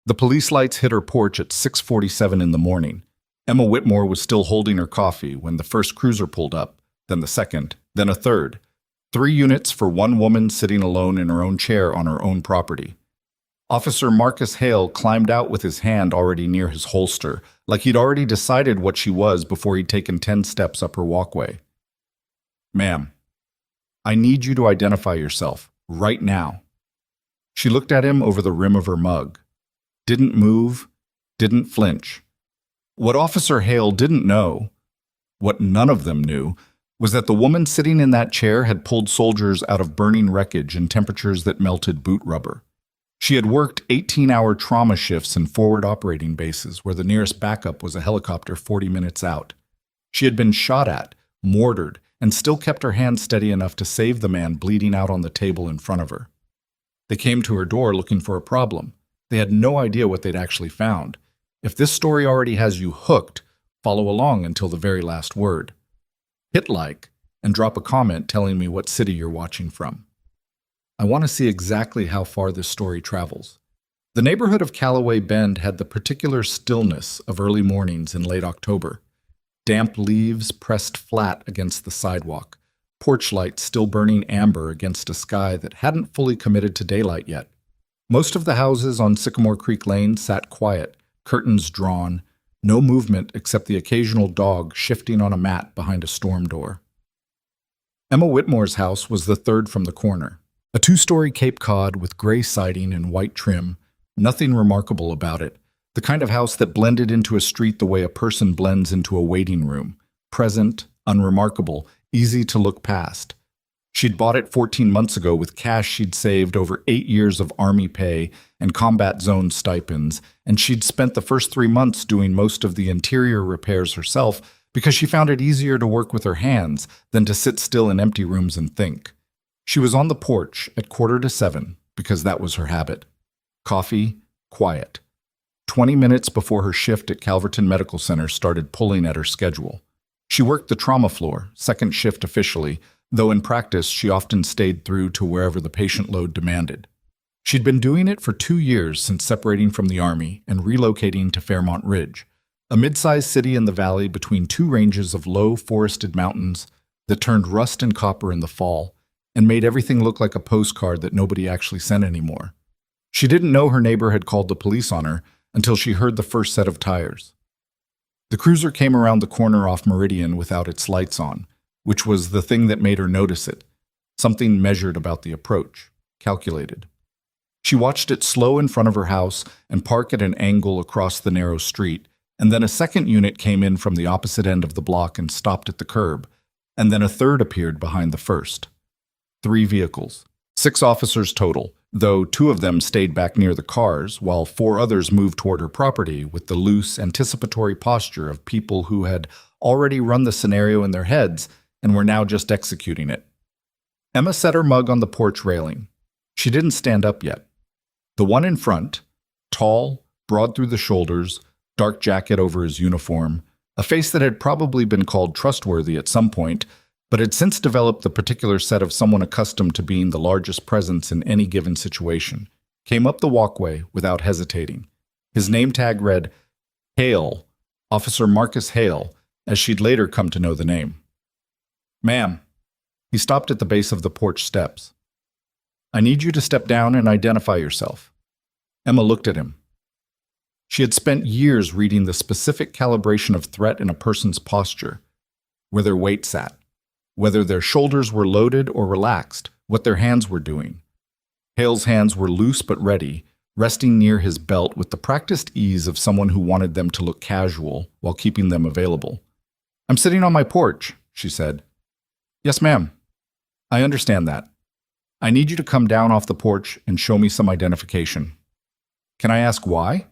The police lights hit her porch at 6:47 in the morning. Emma Whitmore was still holding her coffee when the first cruiser pulled up, then the second, then a third. 3 units for one woman sitting alone in her own chair on her own property. Officer Marcus Hale climbed out with his hand already near his holster, like he'd already decided what she was before he'd taken 10 steps up her walkway. "Ma'am, I need you to identify yourself, right now." She looked at him over the rim of her mug. Didn't move, didn't flinch. What Officer Hale didn't know, what none of them knew, was that the woman sitting in that chair had pulled soldiers out of burning wreckage in temperatures that melted boot rubber. She had worked 18-hour trauma shifts in forward operating bases where the nearest backup was a helicopter 40 minutes out. She had been shot at, mortared, and still kept her hand steady enough to save the man bleeding out on the table in front of her. They came to her door looking for a problem. They had no idea what they'd actually found. If this story already has you hooked, follow along until the very last word. Hit like, and drop a comment telling me what city you're watching from. I want to see exactly how far this story travels. The neighborhood of Callaway Bend had the particular stillness of early mornings in late October. Damp leaves pressed flat against the sidewalk, porch lights still burning amber against a sky that hadn't fully committed to daylight yet. Most of the houses on Sycamore Creek Lane sat quiet, curtains drawn, no movement except the occasional dog shifting on a mat behind a storm door. Emma Whitmore's house was the third from the corner. A 2-story Cape Cod with gray siding and white trim, nothing remarkable about it. The kind of house that blended into a street the way a person blends into a waiting room. Present, unremarkable, easy to look past. She'd bought it 14 months ago with cash she'd saved over 8 years of Army pay and combat zone stipends, and she'd spent the first 3 months doing most of the interior repairs herself because she found it easier to work with her hands than to sit still in empty rooms and think. She was on the porch at 6:45 because that was her habit. Coffee, quiet. 20 minutes before her shift at Calverton Medical Center started pulling at her schedule. She worked the trauma floor, second shift officially, though in practice she often stayed through to wherever the patient load demanded. She'd been doing it for 2 years since separating from the Army and relocating to Fairmont Ridge, a mid-sized city in the valley between 2 ranges of low forested mountains that turned rust and copper in the fall and made everything look like a postcard that nobody actually sent anymore. She didn't know her neighbor had called the police on her until she heard the first set of tires. The cruiser came around the corner off Meridian without its lights on, which was the thing that made her notice it. Something measured about the approach, calculated. She watched it slow in front of her house and park at an angle across the narrow street, and then a second unit came in from the opposite end of the block and stopped at the curb, and then a third appeared behind the first. 3 vehicles. 6 officers total, though 2 of them stayed back near the cars, while 4 others moved toward her property with the loose, anticipatory posture of people who had already run the scenario in their heads and were now just executing it. Emma set her mug on the porch railing. She didn't stand up yet. The one in front, tall, broad through the shoulders, dark jacket over his uniform, a face that had probably been called trustworthy at some point, but had since developed the particular set of someone accustomed to being the largest presence in any given situation, came up the walkway without hesitating. His name tag read, Hale, Officer Marcus Hale, as she'd later come to know the name. "Ma'am." He stopped at the base of the porch steps. "I need you to step down and identify yourself." Emma looked at him. She had spent years reading the specific calibration of threat in a person's posture, where their weight sat, whether their shoulders were loaded or relaxed, what their hands were doing. Hale's hands were loose but ready, resting near his belt with the practiced ease of someone who wanted them to look casual while keeping them available. "I'm sitting on my porch," she said. "Yes, ma'am. I understand that. I need you to come down off the porch and show me some identification." "Can I ask why?"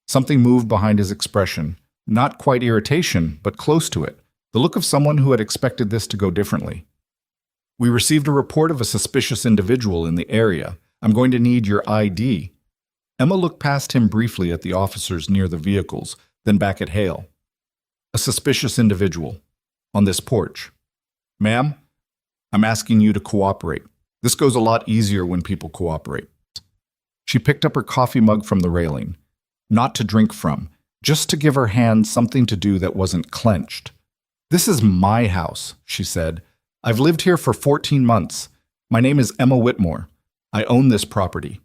Something moved behind his expression, not quite irritation, but close to it. The look of someone who had expected this to go differently. "We received a report of a suspicious individual in the area. I'm going to need your ID." Emma looked past him briefly at the officers near the vehicles, then back at Hale. "A suspicious individual. On this porch. Ma'am, I'm asking you to cooperate. This goes a lot easier when people cooperate." She picked up her coffee mug from the railing, not to drink from, just to give her hand something to do that wasn't clenched. "This is my house," she said. "I've lived here for 14 months. My name is Emma Whitmore. I own this property."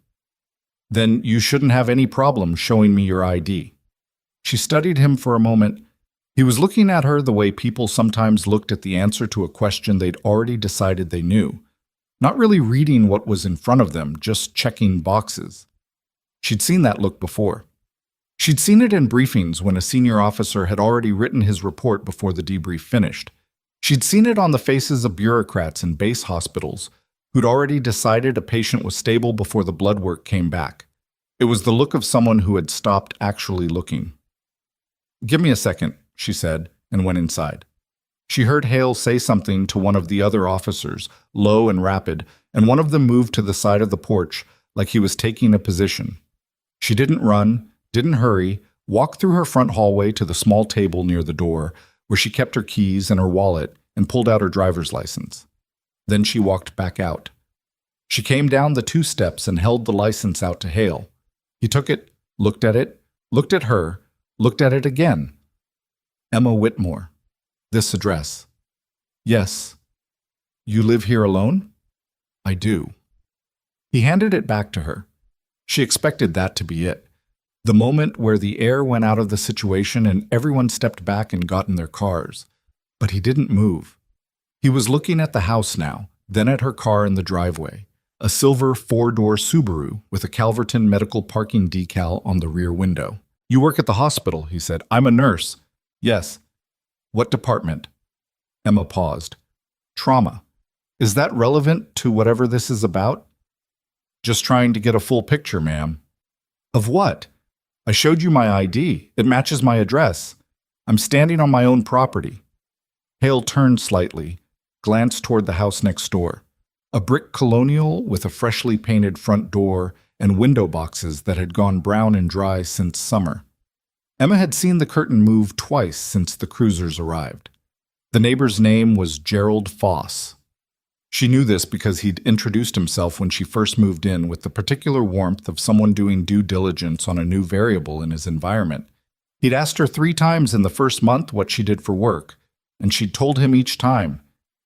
"Then you shouldn't have any problem showing me your ID." She studied him for a moment. He was looking at her the way people sometimes looked at the answer to a question they'd already decided they knew, not really reading what was in front of them, just checking boxes. She'd seen that look before. She'd seen it in briefings when a senior officer had already written his report before the debrief finished. She'd seen it on the faces of bureaucrats in base hospitals who'd already decided a patient was stable before the blood work came back. It was the look of someone who had stopped actually looking. "Give me a second," she said, and went inside. She heard Hale say something to one of the other officers, low and rapid, and one of them moved to the side of the porch like he was taking a position. She didn't run, didn't hurry, walked through her front hallway to the small table near the door, where she kept her keys and her wallet, and pulled out her driver's license. Then she walked back out. She came down the 2 steps and held the license out to Hale. He took it, looked at her, looked at it again. "Emma Whitmore. This address." "Yes." "You live here alone?" "I do." He handed it back to her. She expected that to be it. The moment where the air went out of the situation and everyone stepped back and got in their cars. But he didn't move. He was looking at the house now, then at her car in the driveway, a silver 4-door Subaru with a Calverton medical parking decal on the rear window. "You work at the hospital," he said. "I'm a nurse." "Yes." "What department?" Emma paused. "Trauma. Is that relevant to whatever this is about?" "Just trying to get a full picture, ma'am." "Of what?" "I showed you my ID. It matches my address. I'm standing on my own property." Hale turned slightly, glanced toward the house next door, a brick colonial with a freshly painted front door and window boxes that had gone brown and dry since summer. Emma had seen the curtain move twice since the cruisers arrived. The neighbor's name was Gerald Foss. She knew this because he'd introduced himself when she first moved in with the particular warmth of someone doing due diligence on a new variable in his environment. He'd asked her 3 times in the first month what she did for work, and she'd told him each time,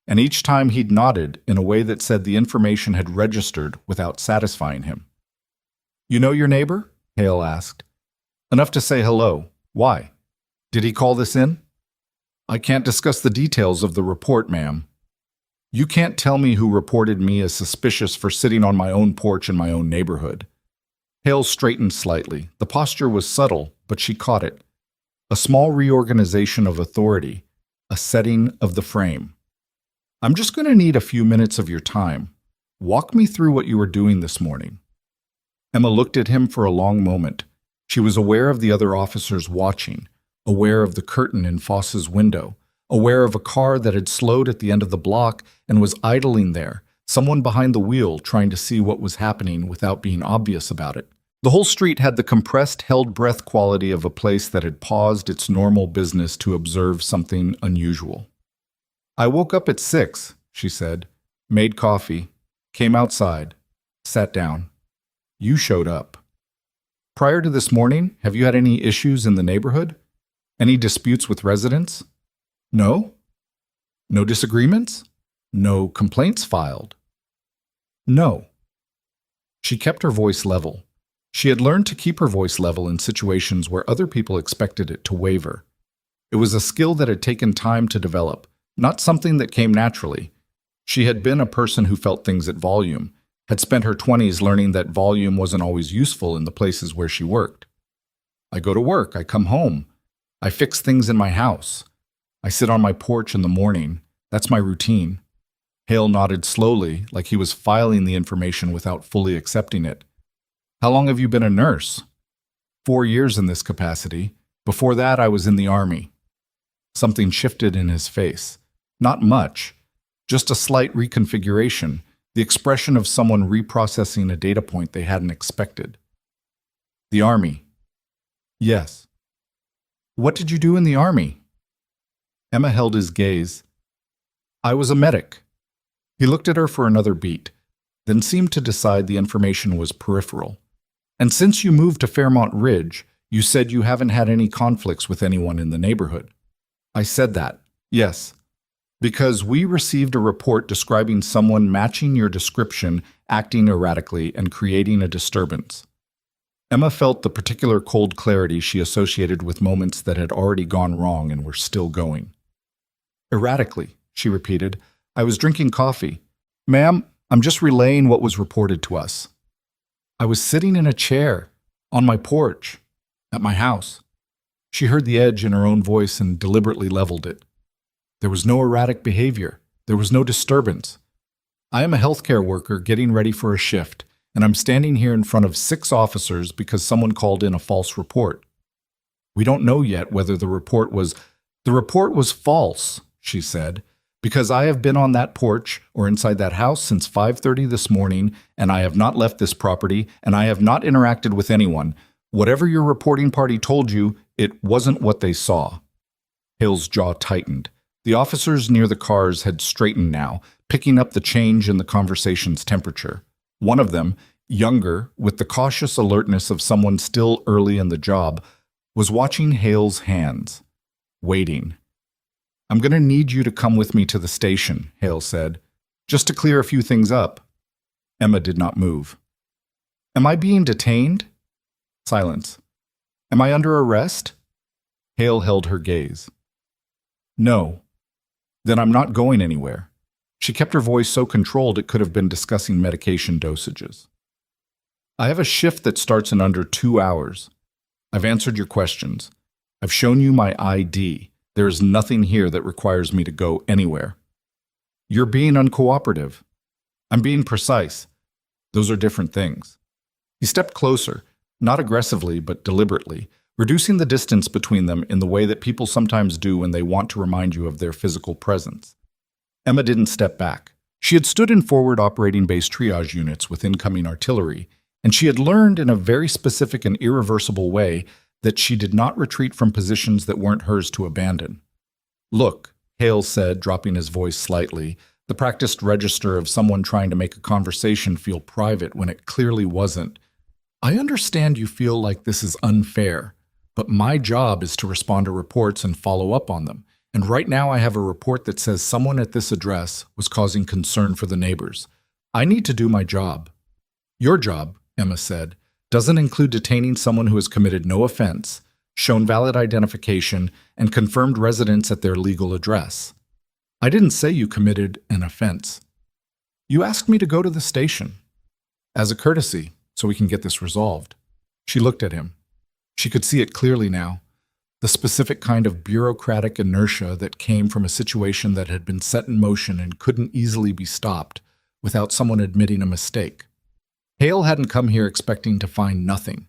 and each time he'd nodded in a way that said the information had registered without satisfying him. "You know your neighbor?" Hale asked. "Enough to say hello. Why? Did he call this in?" "I can't discuss the details of the report, ma'am." "You can't tell me who reported me as suspicious for sitting on my own porch in my own neighborhood." Hale straightened slightly. The posture was subtle, but she caught it. A small reorganization of authority, a setting of the frame. "I'm just going to need a few minutes of your time. Walk me through what you were doing this morning." Emma looked at him for a long moment. She was aware of the other officers watching, aware of the curtain in Foss's window, aware of a car that had slowed at the end of the block and was idling there, someone behind the wheel trying to see what was happening without being obvious about it. The whole street had the compressed, held-breath quality of a place that had paused its normal business to observe something unusual. "I woke up at 6, she said, made coffee, came outside, sat down. You showed up. Prior to this morning, have you had any issues in the neighborhood? Any disputes with residents?" "No." "No disagreements? No complaints filed?" "No." She kept her voice level. She had learned to keep her voice level in situations where other people expected it to waver. It was a skill that had taken time to develop, not something that came naturally. She had been a person who felt things at volume, had spent her 20s learning that volume wasn't always useful in the places where she worked. "I go to work, I come home. I fix things in my house. I sit on my porch in the morning. That's my routine." Hale nodded slowly, like he was filing the information without fully accepting it. "How long have you been a nurse?" 4 years in this capacity. Before that, I was in the Army." Something shifted in his face. Not much. Just a slight reconfiguration, the expression of someone reprocessing a data point they hadn't expected. "The Army." "Yes." "What did you do in the Army?" Emma held his gaze. "I was a medic." He looked at her for another beat, then seemed to decide the information was peripheral. And since you moved to Fairmont Ridge, you said you haven't had any conflicts with anyone in the neighborhood. I said that, yes, because we received a report describing someone matching your description, acting erratically, and creating a disturbance. Emma felt the particular cold clarity she associated with moments that had already gone wrong and were still going. Erratically, she repeated. I was drinking coffee. Ma'am, I'm just relaying what was reported to us. I was sitting in a chair, on my porch, at my house. She heard the edge in her own voice and deliberately leveled it. There was no erratic behavior. There was no disturbance. I am a healthcare worker getting ready for a shift, and I'm standing here in front of 6 officers because someone called in a false report. We don't know yet whether the report was false, she said, because I have been on that porch or inside that house since 5:30 this morning, and I have not left this property, and I have not interacted with anyone. Whatever your reporting party told you, it wasn't what they saw. Hale's jaw tightened. The officers near the cars had straightened now, picking up the change in the conversation's temperature. One of them, younger, with the cautious alertness of someone still early in the job, was watching Hale's hands, waiting. I'm going to need you to come with me to the station, Hale said, just to clear a few things up. Emma did not move. Am I being detained? Silence. Am I under arrest? Hale held her gaze. No. Then I'm not going anywhere. She kept her voice so controlled it could have been discussing medication dosages. I have a shift that starts in under 2 hours. I've answered your questions. I've shown you my ID. There is nothing here that requires me to go anywhere. You're being uncooperative. I'm being precise. Those are different things. He stepped closer, not aggressively but deliberately, reducing the distance between them in the way that people sometimes do when they want to remind you of their physical presence. Emma didn't step back. She had stood in forward operating base triage units with incoming artillery, and she had learned in a very specific and irreversible way that she did not retreat from positions that weren't hers to abandon. Look, Hale said, dropping his voice slightly, the practiced register of someone trying to make a conversation feel private when it clearly wasn't. I understand you feel like this is unfair, but my job is to respond to reports and follow up on them. And right now I have a report that says someone at this address was causing concern for the neighbors. I need to do my job. Your job, Emma said, doesn't include detaining someone who has committed no offense, shown valid identification, and confirmed residence at their legal address. I didn't say you committed an offense. You asked me to go to the station. As a courtesy, so we can get this resolved. She looked at him. She could see it clearly now, the specific kind of bureaucratic inertia that came from a situation that had been set in motion and couldn't easily be stopped without someone admitting a mistake. Hale hadn't come here expecting to find nothing.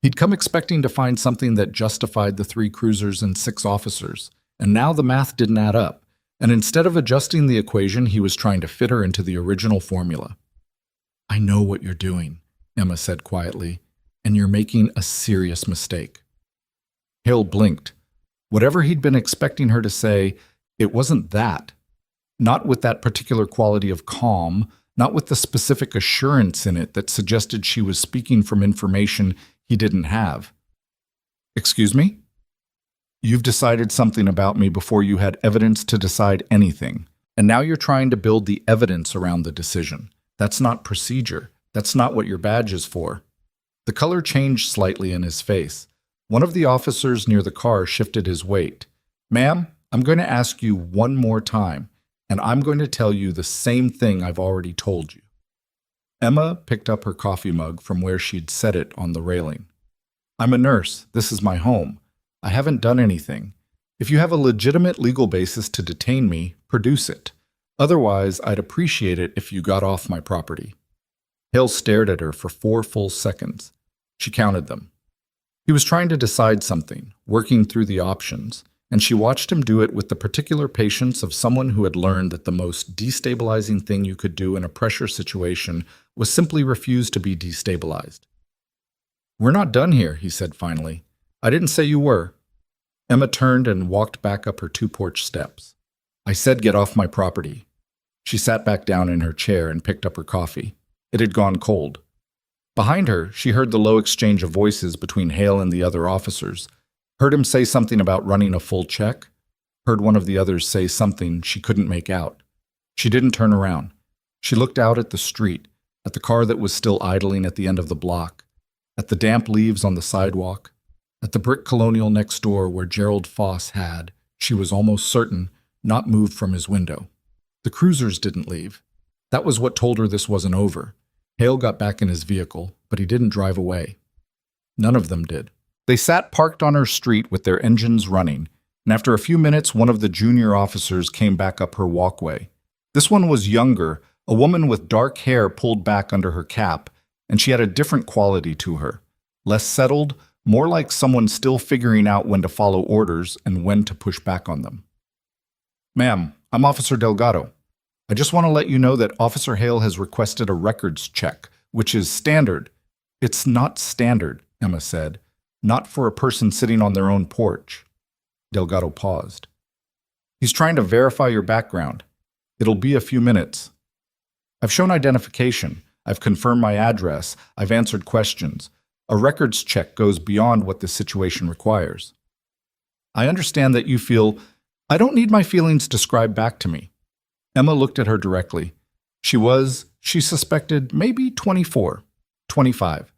He'd come expecting to find something that justified the 3 cruisers and 6 officers, and now the math didn't add up, and instead of adjusting the equation, he was trying to fit her into the original formula. I know what you're doing, Emma said quietly, and you're making a serious mistake. Hale blinked. Whatever he'd been expecting her to say, it wasn't that. Not with that particular quality of calm, not with the specific assurance in it that suggested she was speaking from information he didn't have. Excuse me? You've decided something about me before you had evidence to decide anything, and now you're trying to build the evidence around the decision. That's not procedure. That's not what your badge is for. The color changed slightly in his face. One of the officers near the car shifted his weight. Ma'am, I'm going to ask you one more time, and I'm going to tell you the same thing I've already told you. Emma picked up her coffee mug from where she'd set it on the railing. I'm a nurse. This is my home. I haven't done anything. If you have a legitimate legal basis to detain me, produce it. Otherwise, I'd appreciate it if you got off my property. Hale stared at her for 4 full seconds. She counted them. He was trying to decide something, working through the options, and she watched him do it with the particular patience of someone who had learned that the most destabilizing thing you could do in a pressure situation was simply refuse to be destabilized. We're not done here, he said finally. I didn't say you were. Emma turned and walked back up her 2 porch steps. I said get off my property. She sat back down in her chair and picked up her coffee. It had gone cold. Behind her, she heard the low exchange of voices between Hale and the other officers, heard him say something about running a full check, heard one of the others say something she couldn't make out. She didn't turn around. She looked out at the street, at the car that was still idling at the end of the block, at the damp leaves on the sidewalk, at the brick colonial next door where Gerald Foss had, she was almost certain, not moved from his window. The cruisers didn't leave. That was what told her this wasn't over. Hale got back in his vehicle, but he didn't drive away. None of them did. They sat parked on her street with their engines running, and after a few minutes, one of the junior officers came back up her walkway. This one was younger, a woman with dark hair pulled back under her cap, and she had a different quality to her. Less settled, more like someone still figuring out when to follow orders and when to push back on them. "Ma'am, I'm Officer Delgado. I just want to let you know that Officer Hale has requested a records check, which is standard." "It's not standard," Emma said. "Not for a person sitting on their own porch." Delgado paused. "He's trying to verify your background. It'll be a few minutes. I've shown identification. I've confirmed my address. I've answered questions. A records check goes beyond what this situation requires. I understand that you feel, I don't need my feelings described back to me." Emma looked at her directly. She suspected, maybe 24, 25,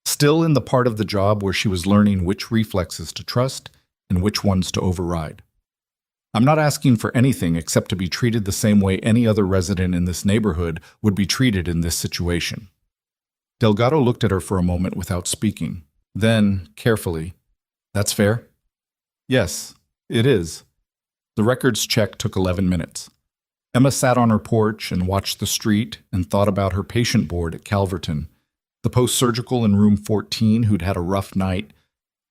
still in the part of the job where she was learning which reflexes to trust and which ones to override. "I'm not asking for anything except to be treated the same way any other resident in this neighborhood would be treated in this situation." Delgado looked at her for a moment without speaking. Then, carefully, "That's fair?" "Yes, it is." The records check took 11 minutes. Emma sat on her porch and watched the street and thought about her patient board at Calverton, the post-surgical in room 14 who'd had a rough night,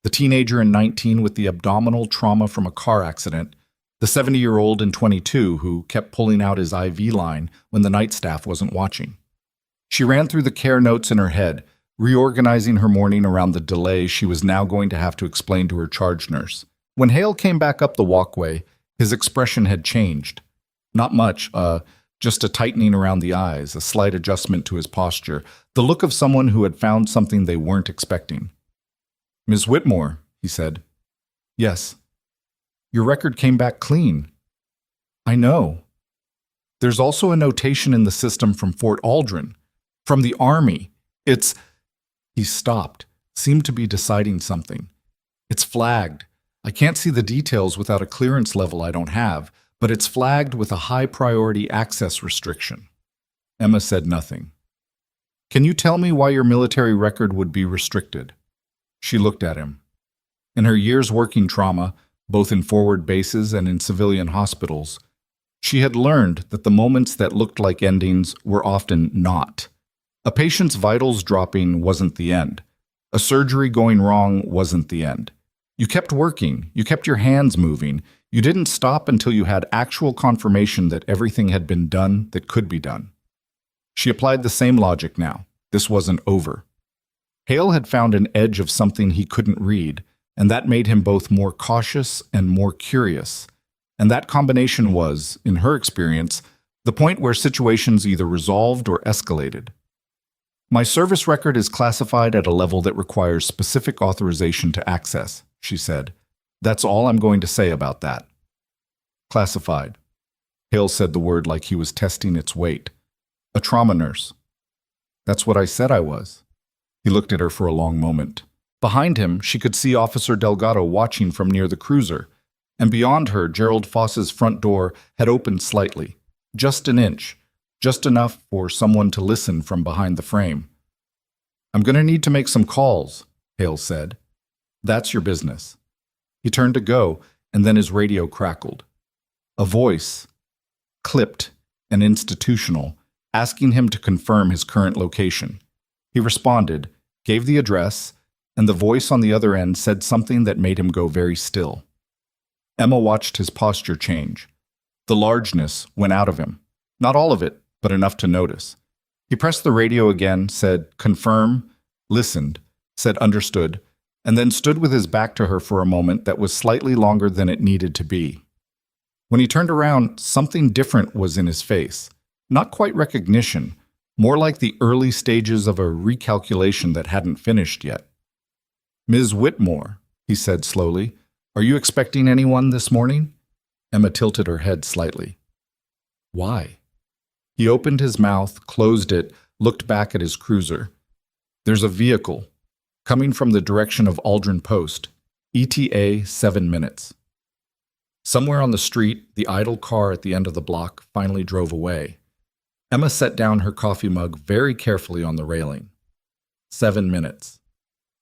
the teenager in 19 with the abdominal trauma from a car accident, the 70-year-old in 22 who kept pulling out his IV line when the night staff wasn't watching. She ran through the care notes in her head, reorganizing her morning around the delay she was now going to have to explain to her charge nurse. When Hale came back up the walkway, his expression had changed. Not much, just a tightening around the eyes, a slight adjustment to his posture, the look of someone who had found something they weren't expecting. "Ms. Whitmore," he said. "Yes." "Your record came back clean." "I know. There's also a notation in the system from Fort Aldrin, from the Army. It's—" He stopped, seemed to be deciding something. "It's flagged. I can't see the details without a clearance level I don't have, but it's flagged with a high-priority access restriction." Emma said nothing. "Can you tell me why your military record would be restricted?" She looked at him. In her years working trauma, both in forward bases and in civilian hospitals, she had learned that the moments that looked like endings were often not. A patient's vitals dropping wasn't the end. A surgery going wrong wasn't the end. You kept working, you kept your hands moving, you didn't stop until you had actual confirmation that everything had been done that could be done. She applied the same logic now. This wasn't over. Hale had found an edge of something he couldn't read, and that made him both more cautious and more curious. And that combination was, in her experience, the point where situations either resolved or escalated. "My service record is classified at a level that requires specific authorization to access," she said. "That's all I'm going to say about that." "Classified." Hale said the word like he was testing its weight. "A trauma nurse." "That's what I said I was." He looked at her for a long moment. Behind him, she could see Officer Delgado watching from near the cruiser, and beyond her, Gerald Foss's front door had opened slightly, just an inch, just enough for someone to listen from behind the frame. "I'm going to need to make some calls," Hale said. "That's your business." He turned to go, and then his radio crackled. A voice, clipped and institutional, asking him to confirm his current location. He responded, gave the address, and the voice on the other end said something that made him go very still. Emma watched his posture change. The largeness went out of him. Not all of it, but enough to notice. He pressed the radio again, said, "Confirm," listened, said, "Understood," and then stood with his back to her for a moment that was slightly longer than it needed to be. When he turned around, something different was in his face. Not quite recognition, more like the early stages of a recalculation that hadn't finished yet. "Ms. Whitmore," he said slowly, "are you expecting anyone this morning?" Emma tilted her head slightly. "Why?" He opened his mouth, closed it, looked back at his cruiser. "There's a vehicle coming from the direction of Aldrin Post. ETA 7 minutes." Somewhere on the street, the idle car at the end of the block finally drove away. Emma set down her coffee mug very carefully on the railing. 7 minutes.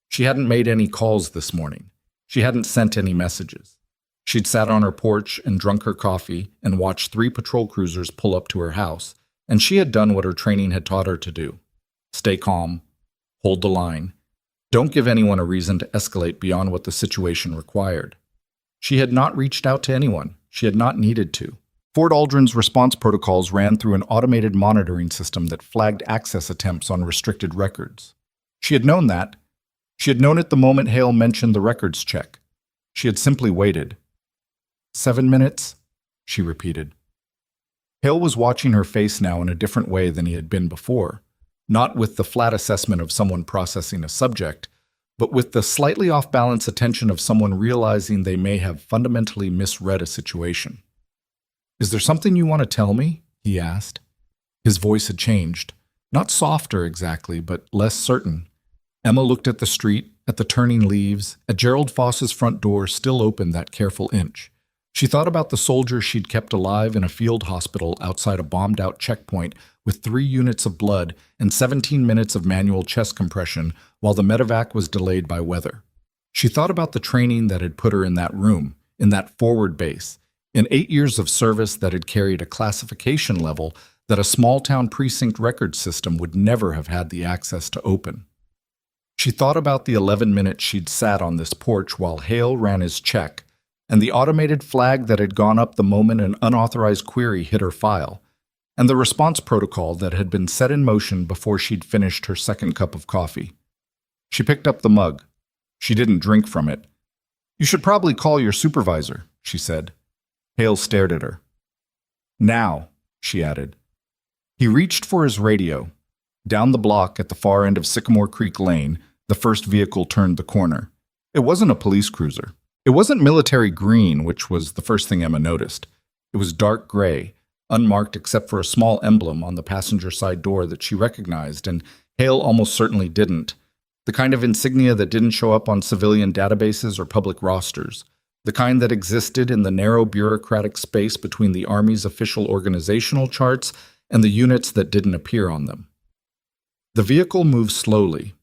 She hadn't made any calls this morning. She hadn't sent any messages. She'd sat on her porch and drunk her coffee and watched 3 patrol cruisers pull up to her house, and she had done what her training had taught her to do. Stay calm. Hold the line. Don't give anyone a reason to escalate beyond what the situation required. She had not reached out to anyone. She had not needed to. Fort Aldrin's response protocols ran through an automated monitoring system that flagged access attempts on restricted records. She had known that. She had known it the moment Hale mentioned the records check. She had simply waited. 7 minutes, she repeated. Hale was watching her face now in a different way than he had been before, not with the flat assessment of someone processing a subject, but with the slightly off-balance attention of someone realizing they may have fundamentally misread a situation. "Is there something you want to tell me?" he asked. His voice had changed. Not softer exactly, but less certain. Emma looked at the street, at the turning leaves, at Gerald Foss's front door still open that careful inch. She thought about the soldier she'd kept alive in a field hospital outside a bombed-out checkpoint with 3 units of blood and 17 minutes of manual chest compression while the medevac was delayed by weather. She thought about the training that had put her in that room, in that forward base, in 8 years of service that had carried a classification level that a small-town precinct record system would never have had the access to open. She thought about the 11 minutes she'd sat on this porch while Hale ran his check, and the automated flag that had gone up the moment an unauthorized query hit her file, and the response protocol that had been set in motion before she'd finished her second cup of coffee. She picked up the mug. She didn't drink from it. "You should probably call your supervisor," she said. Hale stared at her. "Now," she added. He reached for his radio. Down the block at the far end of Sycamore Creek Lane, the first vehicle turned the corner. It wasn't a police cruiser. It wasn't military green, which was the first thing Emma noticed. It was dark gray, unmarked except for a small emblem on the passenger side door that she recognized, and Hale almost certainly didn't. The kind of insignia that didn't show up on civilian databases or public rosters. The kind that existed in the narrow bureaucratic space between the Army's official organizational charts and the units that didn't appear on them. The vehicle moved slowly.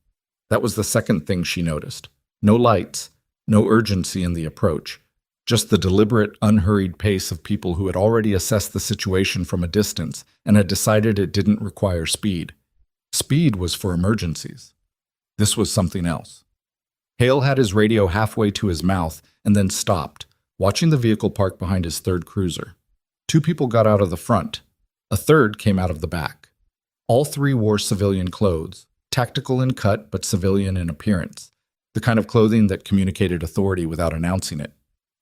That was the second thing she noticed. No lights, no urgency in the approach, just the deliberate, unhurried pace of people who had already assessed the situation from a distance and had decided it didn't require speed. Speed was for emergencies. This was something else. Hale had his radio halfway to his mouth and then stopped, watching the vehicle park behind his third cruiser. 2 people got out of the front. A third came out of the back. All 3 wore civilian clothes, tactical in cut but civilian in appearance, the kind of clothing that communicated authority without announcing it.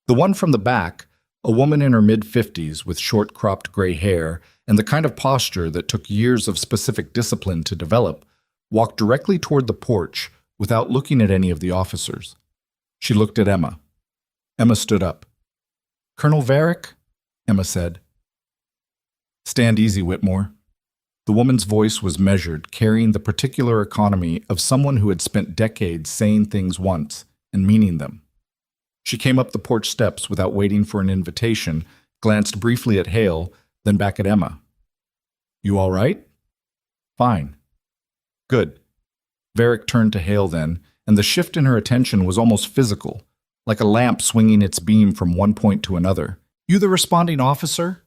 The one from the back, a woman in her mid-50s with short-cropped gray hair and the kind of posture that took years of specific discipline to develop, walked directly toward the porch without looking at any of the officers. She looked at Emma. Emma stood up. "Colonel Varick?" Emma said. "Stand easy, Whitmore." The woman's voice was measured, carrying the particular economy of someone who had spent decades saying things once and meaning them. She came up the porch steps without waiting for an invitation, glanced briefly at Hale, then back at Emma. "You all right?" "Fine." "Good." Varick turned to Hale then, and the shift in her attention was almost physical, like a lamp swinging its beam from one point to another. "You the responding officer?"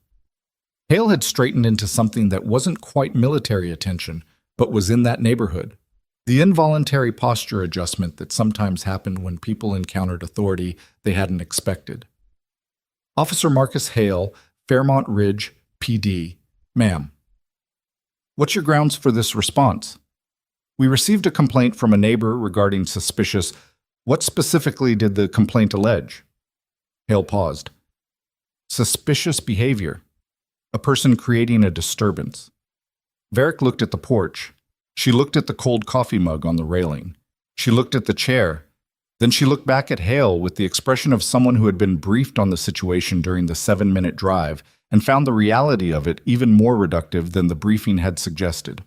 Hale had straightened into something that wasn't quite military attention, but was in that neighborhood. The involuntary posture adjustment that sometimes happened when people encountered authority they hadn't expected. "Officer Marcus Hale, Fairmont Ridge, PD. Ma'am." "What's your grounds for this response?" "We received a complaint from a neighbor regarding suspicious—" "What specifically did the complaint allege?" Hale paused. "Suspicious behavior. A person creating a disturbance." Varick looked at the porch. She looked at the cold coffee mug on the railing. She looked at the chair. Then she looked back at Hale with the expression of someone who had been briefed on the situation during the 7-minute drive and found the reality of it even more reductive than the briefing had suggested.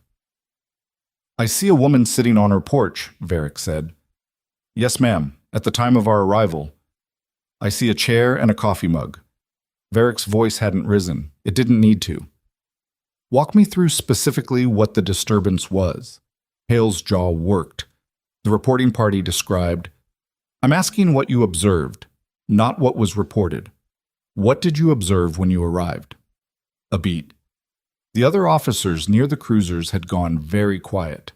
"I see a woman sitting on her porch," Varick said. "Yes, ma'am, at the time of our arrival. I see a chair and a coffee mug." Varick's voice hadn't risen. It didn't need to. "Walk me through specifically what the disturbance was." Hale's jaw worked. The reporting party described, "I'm asking what you observed, not what was reported. What did you observe when you arrived?" A beat. The other officers near the cruisers had gone very quiet.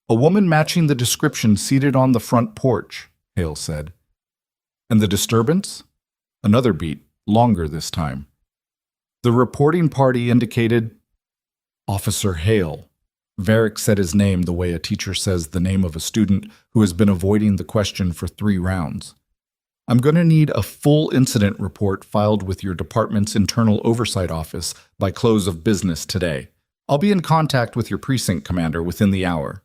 "A woman matching the description seated on the front porch," Hale said. "And the disturbance?" Another beat, longer this time. The reporting party indicated Officer Hale. Varick said his name the way a teacher says the name of a student who has been avoiding the question for 3 rounds. "I'm going to need a full incident report filed with your department's internal oversight office by close of business today. I'll be in contact with your precinct commander within the hour."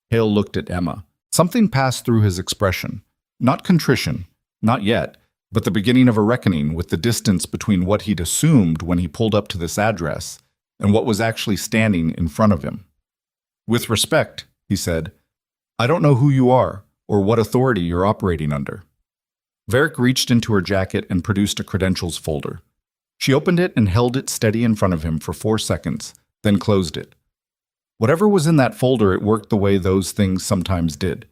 Hale looked at Emma. Something passed through his expression. Not contrition, not yet, but the beginning of a reckoning with the distance between what he'd assumed when he pulled up to this address and what was actually standing in front of him. "With respect," he said, "I don't know who you are or what authority you're operating under." Varick reached into her jacket and produced a credentials folder. She opened it and held it steady in front of him for 4 seconds, then closed it. Whatever was in that folder, it worked the way those things sometimes did.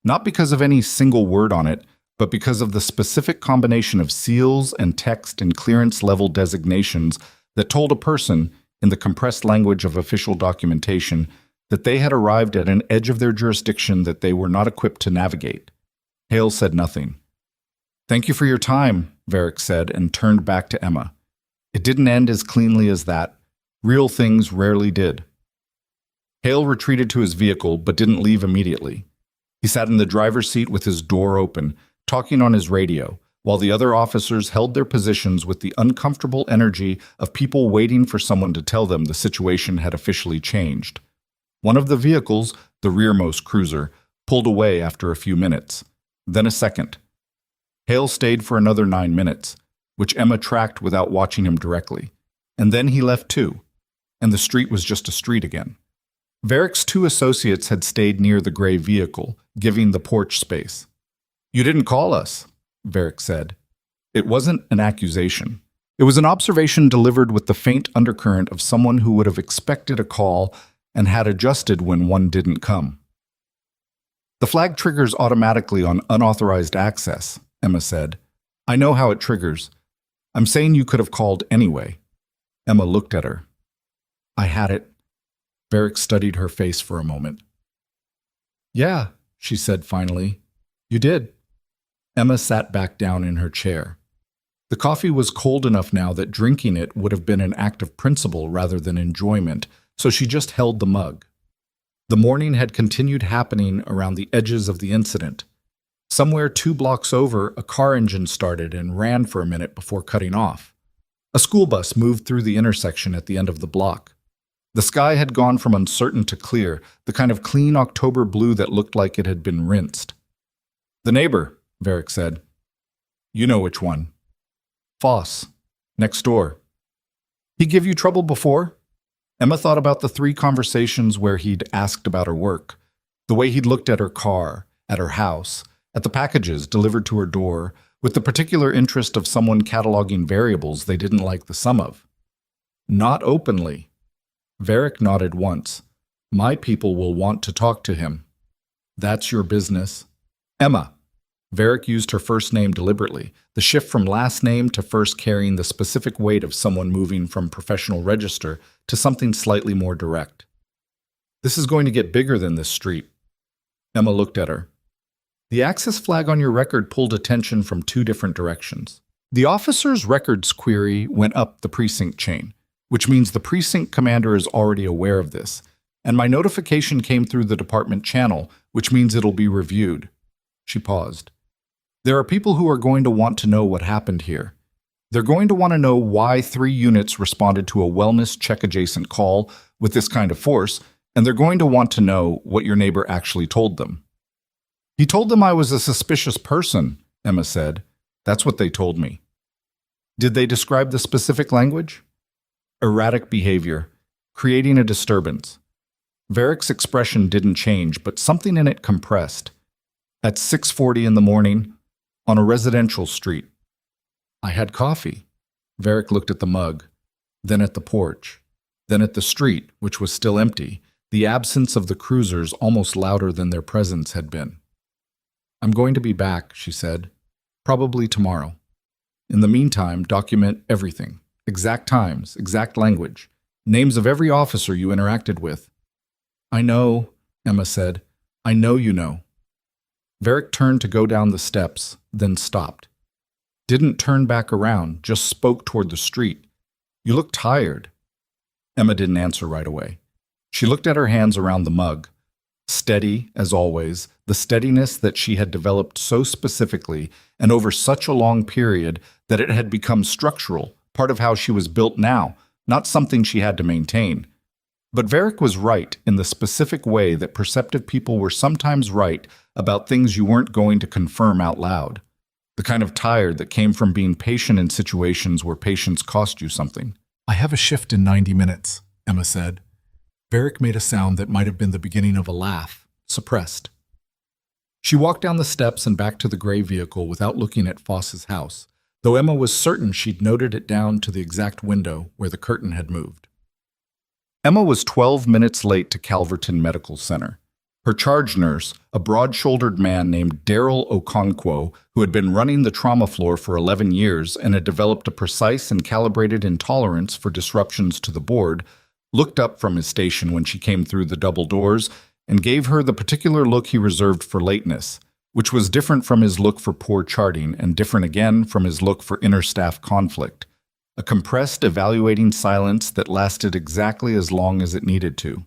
Not because of any single word on it, but because of the specific combination of seals and text and clearance level designations that told a person, in the compressed language of official documentation, that they had arrived at an edge of their jurisdiction that they were not equipped to navigate. Hale said nothing. "Thank you for your time," Varick said, and turned back to Emma. It didn't end as cleanly as that. Real things rarely did. Hale retreated to his vehicle, but didn't leave immediately. He sat in the driver's seat with his door open, talking on his radio, while the other officers held their positions with the uncomfortable energy of people waiting for someone to tell them the situation had officially changed. One of the vehicles, the rearmost cruiser, pulled away after a few minutes, then a second. Hale stayed for another 9 minutes, which Emma tracked without watching him directly, and then he left too, and the street was just a street again. Varick's 2 associates had stayed near the gray vehicle, giving the porch space. "You didn't call us," Varick said. It wasn't an accusation. It was an observation delivered with the faint undercurrent of someone who would have expected a call and had adjusted when one didn't come. "The flag triggers automatically on unauthorized access," Emma said. "I know how it triggers. I'm saying you could have called anyway." Emma looked at her. "I had it." Varick studied her face for a moment. "Yeah," she said finally. "You did." Emma sat back down in her chair. The coffee was cold enough now that drinking it would have been an act of principle rather than enjoyment, so she just held the mug. The morning had continued happening around the edges of the incident. Somewhere 2 blocks over, a car engine started and ran for a minute before cutting off. A school bus moved through the intersection at the end of the block. The sky had gone from uncertain to clear, the kind of clean October blue that looked like it had been rinsed. "The neighbor," Varick said. "You know which one." "Foss. Next door." "He give you trouble before?" Emma thought about the 3 conversations where he'd asked about her work, the way he'd looked at her car, at her house, at the packages delivered to her door, with the particular interest of someone cataloging variables they didn't like the sum of. Not openly. Varick nodded once. "My people will want to talk to him." "That's your business." "Emma." Varick used her first name deliberately, the shift from last name to first carrying the specific weight of someone moving from professional register to something slightly more direct. "This is going to get bigger than this street." Emma looked at her. The access flag on your record pulled attention from 2 different directions. The officer's records query went up the precinct chain, which means the precinct commander is already aware of this, and my notification came through the department channel, which means it'll be reviewed. She paused. There are people who are going to want to know what happened here. They're going to want to know why 3 units responded to a wellness check adjacent call with this kind of force, and they're going to want to know what your neighbor actually told them. He told them I was a suspicious person, Emma said. That's what they told me. Did they describe the specific language? Erratic behavior, creating a disturbance. Varick's expression didn't change, but something in it compressed. At 6:40 in the morning, on a residential street. I had coffee. Varick looked at the mug, then at the porch, then at the street, which was still empty, the absence of the cruisers almost louder than their presence had been. I'm going to be back, she said. Probably tomorrow. In the meantime, document everything. Exact times, exact language, names of every officer you interacted with. I know, Emma said. I know you know. Varick turned to go down the steps, then stopped. Didn't turn back around, just spoke toward the street. You look tired. Emma didn't answer right away. She looked at her hands around the mug. Steady, as always, the steadiness that she had developed so specifically and over such a long period that it had become structural, part of how she was built now, not something she had to maintain. But Varick was right in the specific way that perceptive people were sometimes right about things you weren't going to confirm out loud. The kind of tired that came from being patient in situations where patience cost you something. I have a shift in 90 minutes, Emma said. Varick made a sound that might have been the beginning of a laugh, suppressed. She walked down the steps and back to the gray vehicle without looking at Foss's house, though Emma was certain she'd noted it down to the exact window where the curtain had moved. Emma was 12 minutes late to Calverton Medical Center. Her charge nurse, a broad-shouldered man named Daryl Okonkwo, who had been running the trauma floor for 11 years and had developed a precise and calibrated intolerance for disruptions to the board, looked up from his station when she came through the double doors and gave her the particular look he reserved for lateness, which was different from his look for poor charting and different again from his look for inter-staff conflict. A compressed, evaluating silence that lasted exactly as long as it needed to.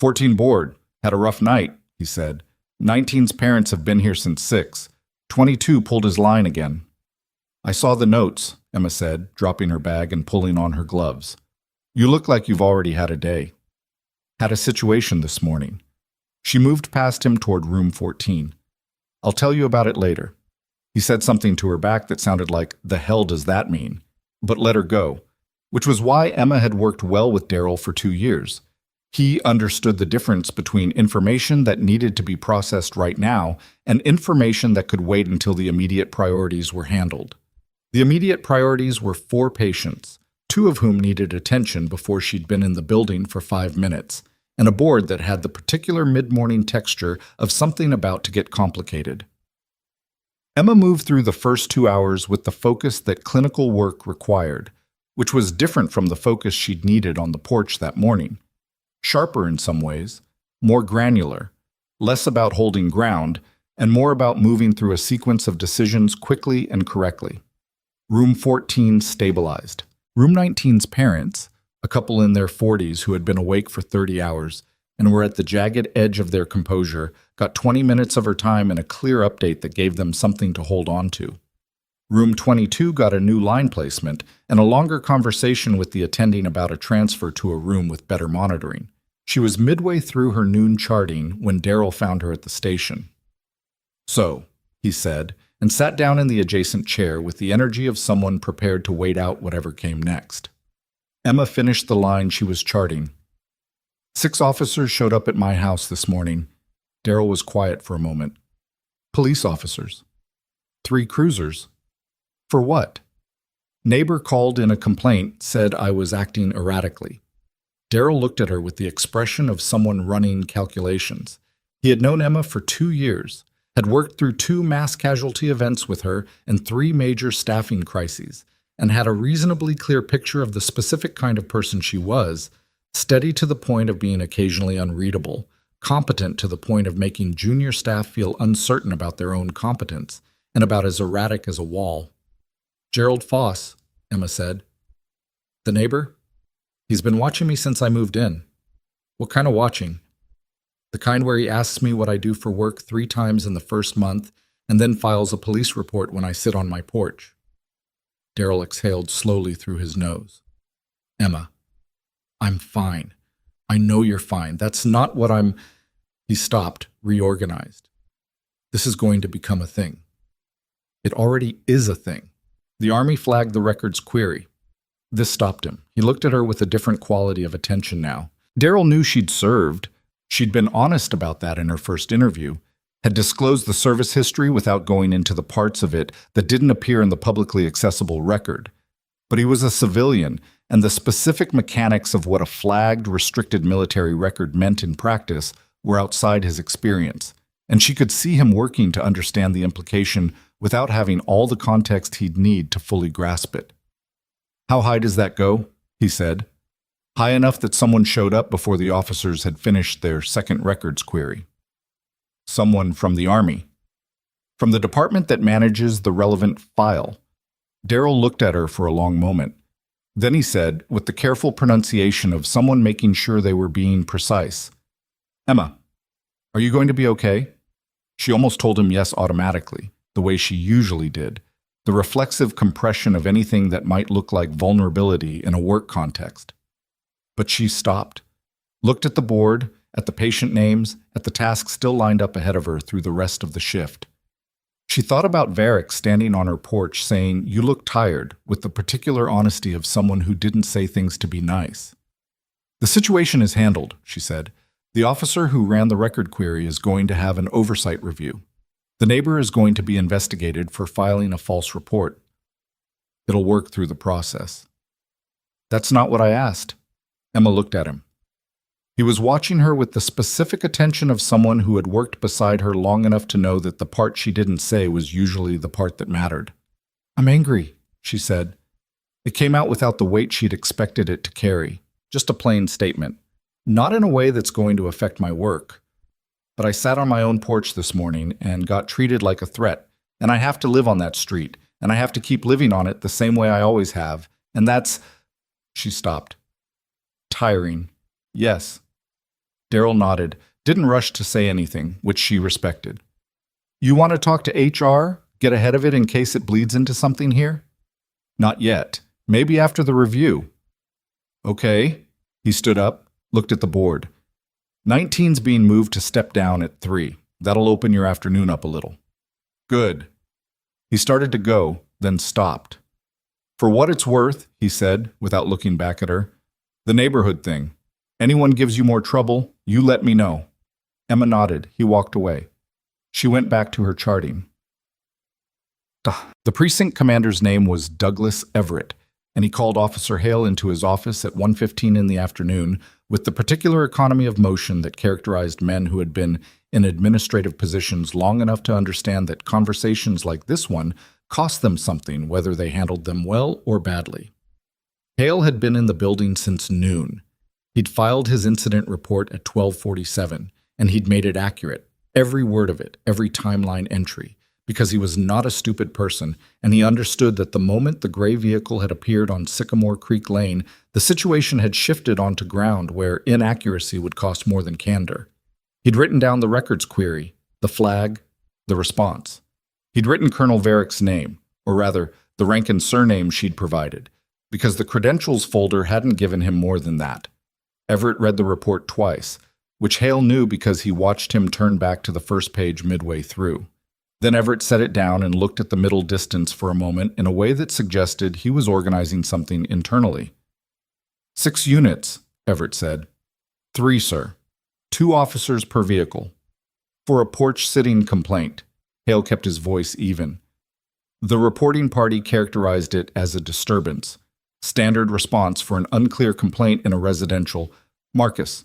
14 board. Had a rough night, he said. 19's parents have been here since 6. 22 pulled his line again. I saw the notes, Emma said, dropping her bag and pulling on her gloves. You look like you've already had a day. Had a situation this morning. She moved past him toward room 14. I'll tell you about it later. He said something to her back that sounded like, the hell does that mean? But let her go, which was why Emma had worked well with Daryl for 2 years. He understood the difference between information that needed to be processed right now and information that could wait until the immediate priorities were handled. The immediate priorities were 4 patients, 2 of whom needed attention before she'd been in the building for 5 minutes, and a board that had the particular mid-morning texture of something about to get complicated. Emma moved through the first 2 hours with the focus that clinical work required, which was different from the focus she'd needed on the porch that morning. Sharper in some ways, more granular, less about holding ground, and more about moving through a sequence of decisions quickly and correctly. Room 14 stabilized. Room 19's parents, a couple in their 40s who had been awake for 30 hours and were at the jagged edge of their composure, got 20 minutes of her time and a clear update that gave them something to hold on to. Room 22 got a new line placement and a longer conversation with the attending about a transfer to a room with better monitoring. She was midway through her noon charting when Daryl found her at the station. So, he said, and sat down in the adjacent chair with the energy of someone prepared to wait out whatever came next. Emma finished the line she was charting. 6 officers showed up at my house this morning. Daryl was quiet for a moment. Police officers. 3 cruisers. For what? Neighbor called in a complaint, said I was acting erratically. Daryl looked at her with the expression of someone running calculations. He had known Emma for 2 years, had worked through 2 mass casualty events with her and 3 major staffing crises, and had a reasonably clear picture of the specific kind of person she was, steady to the point of being occasionally unreadable, competent to the point of making junior staff feel uncertain about their own competence, and about as erratic as a wall. Gerald Foss, Emma said. The neighbor? He's been watching me since I moved in. What kind of watching? The kind where he asks me what I do for work 3 times in the first month and then files a police report when I sit on my porch. Daryl exhaled slowly through his nose. Emma, I'm fine. I know you're fine. That's not what I'm... He stopped, reorganized. This is going to become a thing. It already is a thing. The Army flagged the record's query. This stopped him. He looked at her with a different quality of attention now. Daryl knew she'd served. She'd been honest about that in her first interview, had disclosed the service history without going into the parts of it that didn't appear in the publicly accessible record. But he was a civilian, and the specific mechanics of what a flagged, restricted military record meant in practice were outside his experience, and she could see him working to understand the implication without having all the context he'd need to fully grasp it. "How high does that go?" he said. "High enough that someone showed up before the officers had finished their second records query." "Someone from the Army." "From the department that manages the relevant file." Daryl looked at her for a long moment. Then he said, with the careful pronunciation of someone making sure they were being precise, "Emma, are you going to be okay?" She almost told him yes automatically, the way she usually did, the reflexive compression of anything that might look like vulnerability in a work context. But she stopped, looked at the board, at the patient names, at the tasks still lined up ahead of her through the rest of the shift. She thought about Varick standing on her porch saying, "You look tired," with the particular honesty of someone who didn't say things to be nice. "The situation is handled," she said. "The officer who ran the record query is going to have an oversight review. The neighbor is going to be investigated for filing a false report. It'll work through the process." "That's not what I asked." Emma looked at him. He was watching her with the specific attention of someone who had worked beside her long enough to know that the part she didn't say was usually the part that mattered. "I'm angry," she said. It came out without the weight she'd expected it to carry, just a plain statement. "Not in a way that's going to affect my work. But I sat on my own porch this morning and got treated like a threat, and I have to live on that street, and I have to keep living on it the same way I always have, and that's..." She stopped. "Tiring. Yes." Daryl nodded, didn't rush to say anything, which she respected. "You want to talk to HR? Get ahead of it in case it bleeds into something here?" "Not yet. Maybe after the review." "Okay." He stood up, looked at the board. 19's being moved to step down at 3. That'll open your afternoon up a little." "Good." He started to go, then stopped. "For what it's worth," he said, without looking back at her, "the neighborhood thing. Anyone gives you more trouble, you let me know." Emma nodded. He walked away. She went back to her charting. The precinct commander's name was Douglas Everett, and he called Officer Hale into his office at 1:15 in the afternoon with the particular economy of motion that characterized men who had been in administrative positions long enough to understand that conversations like this one cost them something, whether they handled them well or badly. Hale had been in the building since noon. He'd filed his incident report at 12:47, and he'd made it accurate, every word of it, every timeline entry, because he was not a stupid person, and he understood that the moment the gray vehicle had appeared on Sycamore Creek Lane, the situation had shifted onto ground where inaccuracy would cost more than candor. He'd written down the records query, the flag, the response. He'd written Colonel Varick's name, or rather, the rank and surname she'd provided, because the credentials folder hadn't given him more than that. Everett read the report twice, which Hale knew because he watched him turn back to the first page midway through. Then Everett set it down and looked at the middle distance for a moment in a way that suggested he was organizing something internally. 6 units, Everett said. 3, sir. 2 officers per vehicle. For a porch-sitting complaint. Hale kept his voice even. The reporting party characterized it as a disturbance. Standard response for an unclear complaint in a residential. Marcus.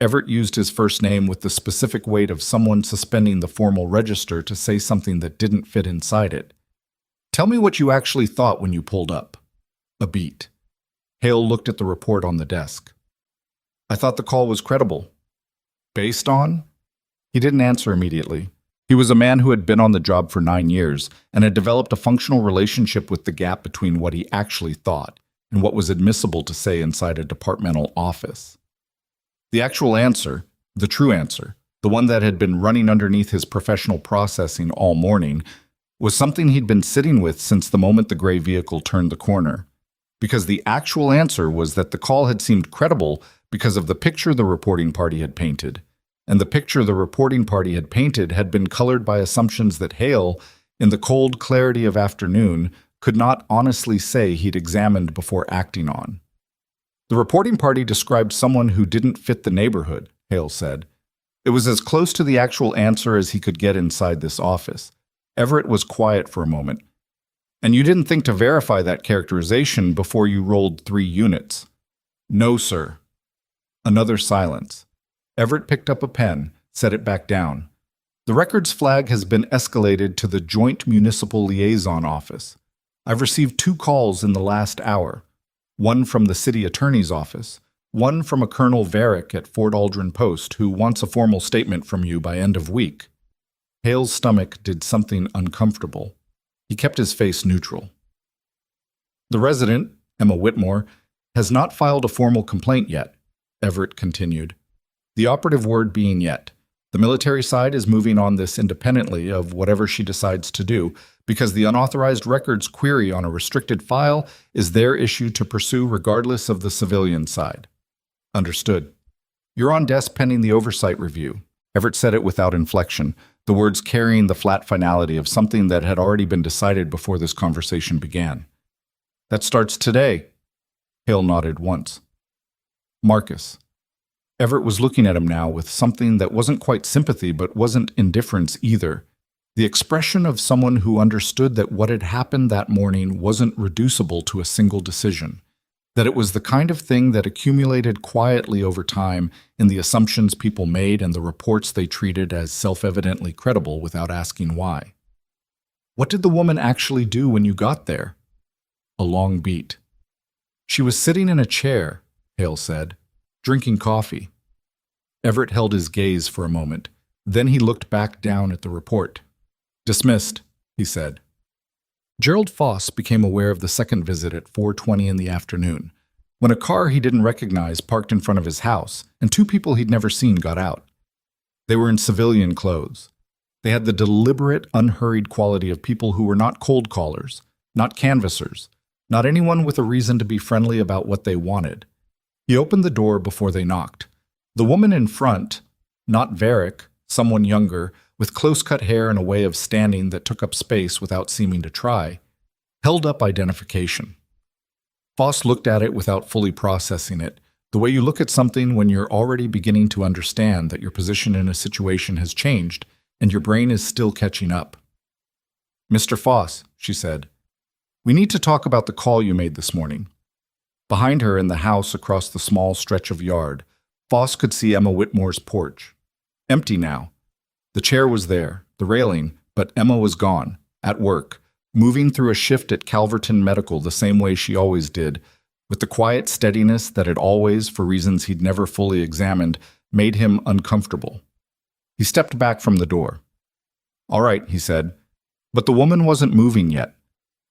Everett used his first name with the specific weight of someone suspending the formal register to say something that didn't fit inside it. Tell me what you actually thought when you pulled up. A beat. Hale looked at the report on the desk. I thought the call was credible. Based on? He didn't answer immediately. He was a man who had been on the job for 9 years and had developed a functional relationship with the gap between what he actually thought and what was admissible to say inside a departmental office. The actual answer, the true answer, the one that had been running underneath his professional processing all morning, was something he'd been sitting with since the moment the gray vehicle turned the corner. because the actual answer was that the call had seemed credible because of the picture the reporting party had painted. And the picture the reporting party had painted had been colored by assumptions that Hale, in the cold clarity of afternoon, could not honestly say he'd examined before acting on. The reporting party described someone who didn't fit the neighborhood, Hale said. It was as close to the actual answer as he could get inside this office. Everett was quiet for a moment. And you didn't think to verify that characterization before you rolled 3 units? No, sir. Another silence. Everett picked up a pen, set it back down. The records flag has been escalated to the Joint Municipal Liaison Office. I've received 2 calls in the last hour. One from the city attorney's office, one from a Colonel Varick at Fort Aldrin Post who wants a formal statement from you by end of week. Hale's stomach did something uncomfortable. He kept his face neutral. The resident, Emma Whitmore, has not filed a formal complaint yet, Everett continued. The operative word being yet. The military side is moving on this independently of whatever she decides to do, because the unauthorized records query on a restricted file is their issue to pursue regardless of the civilian side. Understood. You're on desk pending the oversight review. Everett said it without inflection, the words carrying the flat finality of something that had already been decided before this conversation began. That starts today. Hale nodded once. Marcus. Everett was looking at him now with something that wasn't quite sympathy but wasn't indifference either. The expression of someone who understood that what had happened that morning wasn't reducible to a single decision, that it was the kind of thing that accumulated quietly over time in the assumptions people made and the reports they treated as self-evidently credible without asking why. What did the woman actually do when you got there? A long beat. She was sitting in a chair, Hale said, drinking coffee. Everett held his gaze for a moment. Then he looked back down at the report. Dismissed, he said. Gerald Foss became aware of the second visit at 4:20 in the afternoon, when a car he didn't recognize parked in front of his house, and 2 people he'd never seen got out. They were in civilian clothes. They had the deliberate, unhurried quality of people who were not cold callers, not canvassers, not anyone with a reason to be friendly about what they wanted. He opened the door before they knocked. The woman in front, not Varick, someone younger, with close-cut hair and a way of standing that took up space without seeming to try, held up identification. Foss looked at it without fully processing it, the way you look at something when you're already beginning to understand that your position in a situation has changed and your brain is still catching up. Mr. Foss, she said, we need to talk about the call you made this morning. Behind her in the house across the small stretch of yard, Foss could see Emma Whitmore's porch. Empty now. The chair was there, the railing, but Emma was gone, at work, moving through a shift at Calverton Medical the same way she always did, with the quiet steadiness that had always, for reasons he'd never fully examined, made him uncomfortable. He stepped back from the door. All right, he said, but the woman wasn't moving yet.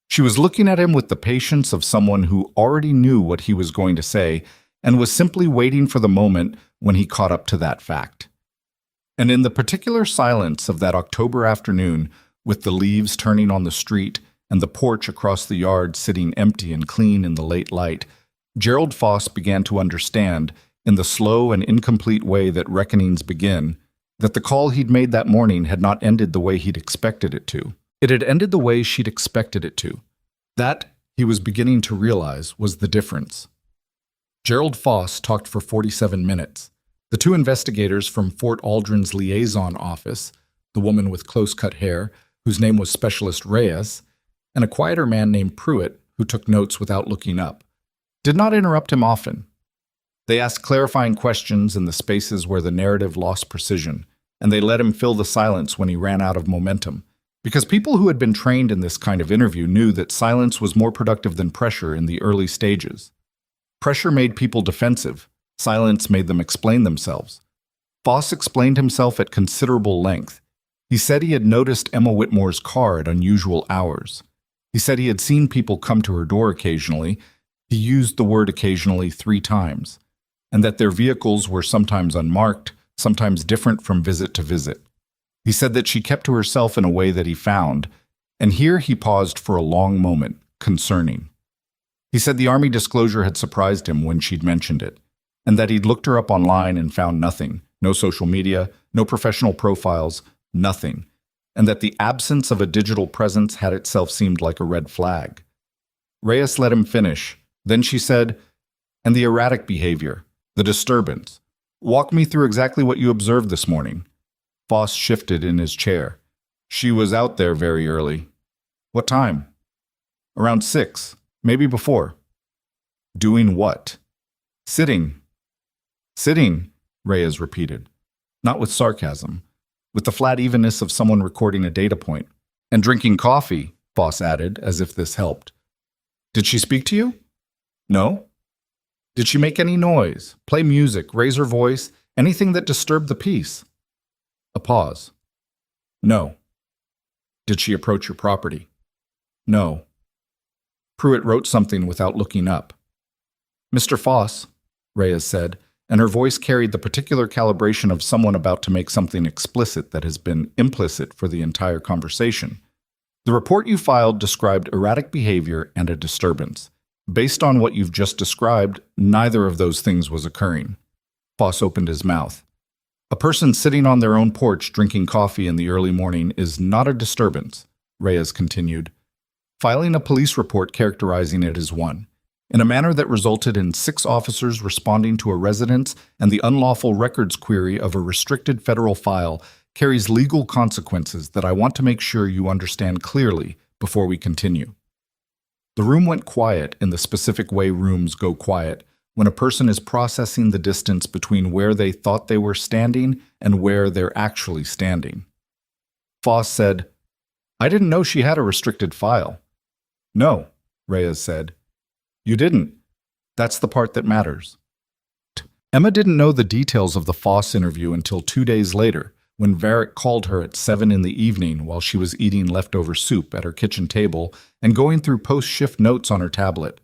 She was looking at him with the patience of someone who already knew what he was going to say and was simply waiting for the moment when he caught up to that fact. And in the particular silence of that October afternoon, with the leaves turning on the street and the porch across the yard sitting empty and clean in the late light, Gerald Foss began to understand, in the slow and incomplete way that reckonings begin, that the call he'd made that morning had not ended the way he'd expected it to. It had ended the way she'd expected it to. That, he was beginning to realize, was the difference. Gerald Foss talked for 47 minutes. The 2 investigators from Fort Aldrin's liaison office, the woman with close-cut hair, whose name was Specialist Reyes, and a quieter man named Pruitt, who took notes without looking up, did not interrupt him often. They asked clarifying questions in the spaces where the narrative lost precision, and they let him fill the silence when he ran out of momentum, because people who had been trained in this kind of interview knew that silence was more productive than pressure in the early stages. Pressure made people defensive. Silence made them explain themselves. Foss explained himself at considerable length. He said he had noticed Emma Whitmore's car at unusual hours. He said he had seen people come to her door occasionally. He used the word occasionally 3 times, and that their vehicles were sometimes unmarked, sometimes different from visit to visit. He said that she kept to herself in a way that he found, and here he paused for a long moment, concerning. He said the Army disclosure had surprised him when she'd mentioned it, and that he'd looked her up online and found nothing, no social media, no professional profiles, nothing, and that the absence of a digital presence had itself seemed like a red flag. Reyes let him finish. Then she said, "And the erratic behavior, the disturbance. Walk me through exactly what you observed this morning." Foss shifted in his chair. "She was out there very early." "What time?" "Around 6, maybe before." "Doing what?" "Sitting." "Sitting," Reyes repeated, not with sarcasm, with the flat evenness of someone recording a data point. "And drinking coffee," Foss added, as if this helped. "Did she speak to you?" "No." "Did she make any noise, play music, raise her voice, anything that disturbed the peace?" A pause. "No." "Did she approach your property?" "No." Pruitt wrote something without looking up. "Mr. Foss," Reyes said, and her voice carried the particular calibration of someone about to make something explicit that has been implicit for the entire conversation. "The report you filed described erratic behavior and a disturbance. Based on what you've just described, neither of those things was occurring." Foss opened his mouth. "A person sitting on their own porch drinking coffee in the early morning is not a disturbance," Reyes continued, filing a police report characterizing it as one, in a manner that resulted in 6 officers responding to a residence, and the unlawful records query of a restricted federal file carries legal consequences that I want to make sure you understand clearly before we continue. The room went quiet in the specific way rooms go quiet when a person is processing the distance between where they thought they were standing and where they're actually standing. Foss said, "I didn't know she had a restricted file." "No," Reyes said. "You didn't. That's the part that matters." Emma didn't know the details of the Foss interview until 2 days later, when Varick called her at 7 in the evening while she was eating leftover soup at her kitchen table and going through post-shift notes on her tablet.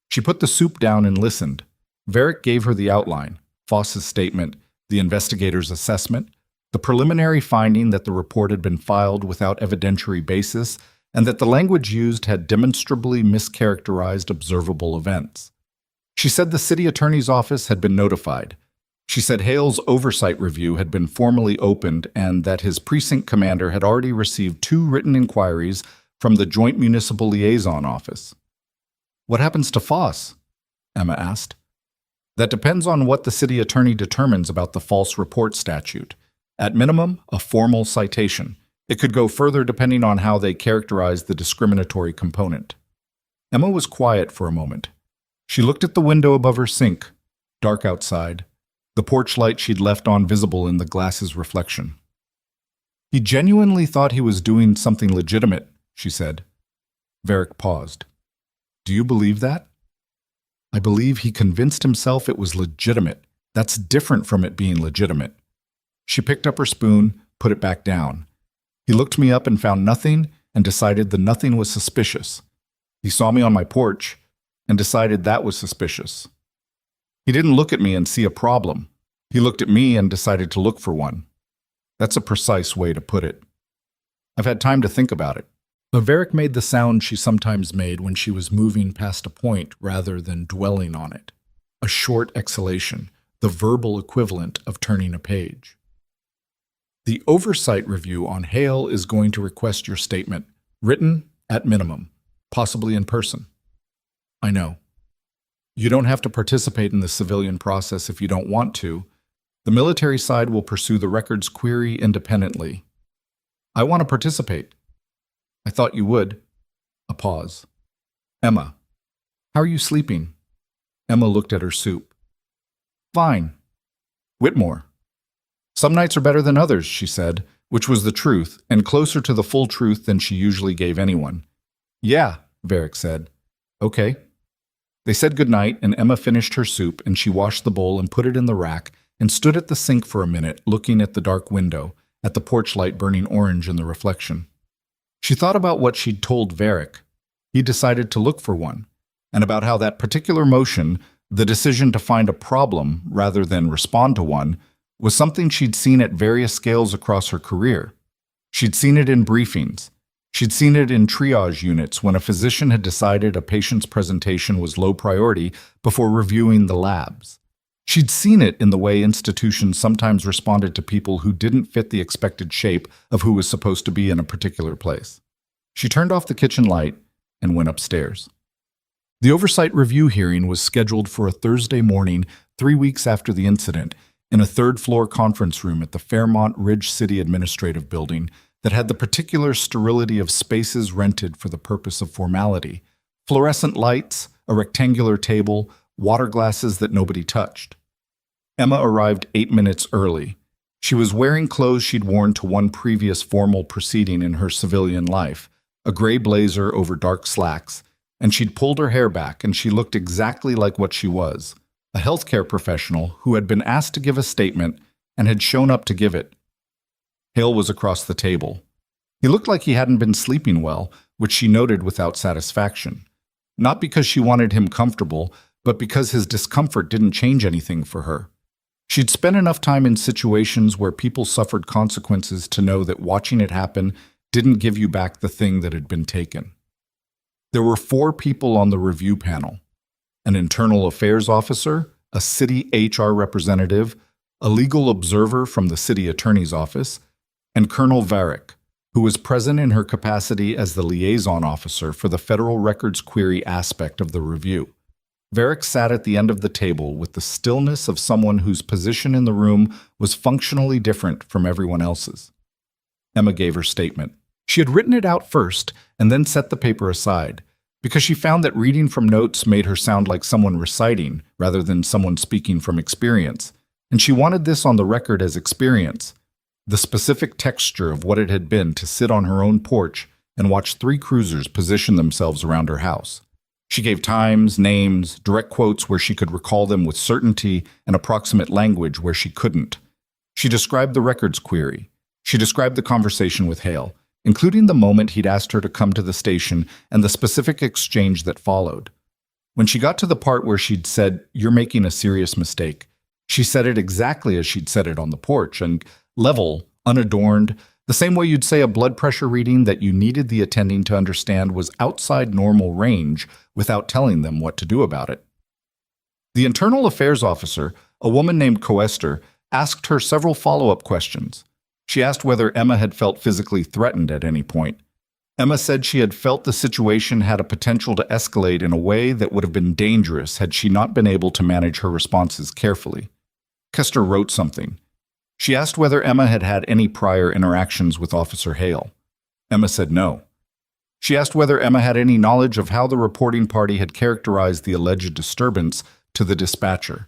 She put the soup down and listened. Varick gave her the outline, Foss's statement, the investigator's assessment, the preliminary finding that the report had been filed without evidentiary basis, and that the language used had demonstrably mischaracterized observable events. She said the city attorney's office had been notified. She said Hale's oversight review had been formally opened and that his precinct commander had already received 2 written inquiries from the Joint Municipal Liaison Office. "What happens to Foss?" Emma asked. "That depends on what the city attorney determines about the false report statute. At minimum, a formal citation. It could go further depending on how they characterize the discriminatory component." Emma was quiet for a moment. She looked at the window above her sink, dark outside, the porch light she'd left on visible in the glass's reflection. "He genuinely thought he was doing something legitimate," she said. Varick paused. "Do you believe that?" "I believe he convinced himself it was legitimate. That's different from it being legitimate." She picked up her spoon, put it back down. "He looked me up and found nothing and decided the nothing was suspicious. He saw me on my porch and decided that was suspicious. He didn't look at me and see a problem. He looked at me and decided to look for one. That's a precise way to put it. I've had time to think about it." Varick made the sound she sometimes made when she was moving past a point rather than dwelling on it. A short exhalation, the verbal equivalent of turning a page. "The oversight review on Hale is going to request your statement, written at minimum, possibly in person." "I know. You don't have to participate in the civilian process if you don't want to. The military side will pursue the records query independently." "I want to participate." "I thought you would." A pause. "Emma, how are you sleeping?" Emma looked at her soup. "Fine." "Whitmore." "Some nights are better than others," she said, which was the truth, and closer to the full truth than she usually gave anyone. "Yeah," Varick said. "Okay." They said goodnight, and Emma finished her soup, and she washed the bowl and put it in the rack, and stood at the sink for a minute, looking at the dark window, at the porch light burning orange in the reflection. She thought about what she'd told Varick. He decided to look for one, and about how that particular motion, the decision to find a problem rather than respond to one, was something she'd seen at various scales across her career. She'd seen it in briefings, She'd seen it in triage units when a physician had decided a patient's presentation was low priority before reviewing the labs. She'd seen it in the way institutions sometimes responded to people who didn't fit the expected shape of who was supposed to be in a particular place. She turned off the kitchen light and went upstairs. The oversight review hearing was scheduled for a Thursday morning, 3 weeks after the incident, in a third-floor conference room at the Fairmont Ridge City Administrative Building that had the particular sterility of spaces rented for the purpose of formality: fluorescent lights, a rectangular table, water glasses that nobody touched. Emma arrived 8 minutes early. She was wearing clothes she'd worn to one previous formal proceeding in her civilian life, a gray blazer over dark slacks, and she'd pulled her hair back, and she looked exactly like what she was, a healthcare professional who had been asked to give a statement and had shown up to give it. Hale was across the table. He looked like he hadn't been sleeping well, which she noted without satisfaction. Not because she wanted him comfortable, but because his discomfort didn't change anything for her. She'd spent enough time in situations where people suffered consequences to know that watching it happen didn't give you back the thing that had been taken. There were 4 people on the review panel: an internal affairs officer, a city HR representative, a legal observer from the city attorney's office, and Colonel Varick, who was present in her capacity as the liaison officer for the federal records query aspect of the review. Varick sat at the end of the table with the stillness of someone whose position in the room was functionally different from everyone else's. Emma gave her statement. She had written it out first and then set the paper aside, because she found that reading from notes made her sound like someone reciting rather than someone speaking from experience, and she wanted this on the record as experience, the specific texture of what it had been to sit on her own porch and watch 3 cruisers position themselves around her house. She gave times, names, direct quotes where she could recall them with certainty, and approximate language where she couldn't. She described the records query. She described the conversation with Hale, including the moment he'd asked her to come to the station and the specific exchange that followed. When she got to the part where she'd said, "You're making a serious mistake," she said it exactly as she'd said it on the porch, and level, unadorned, the same way you'd say a blood pressure reading that you needed the attending to understand was outside normal range without telling them what to do about it. The internal affairs officer, a woman named Coester, asked her several follow-up questions. She asked whether Emma had felt physically threatened at any point. Emma said she had felt the situation had a potential to escalate in a way that would have been dangerous had she not been able to manage her responses carefully. Kester wrote something. She asked whether Emma had had any prior interactions with Officer Hale. Emma said no. She asked whether Emma had any knowledge of how the reporting party had characterized the alleged disturbance to the dispatcher.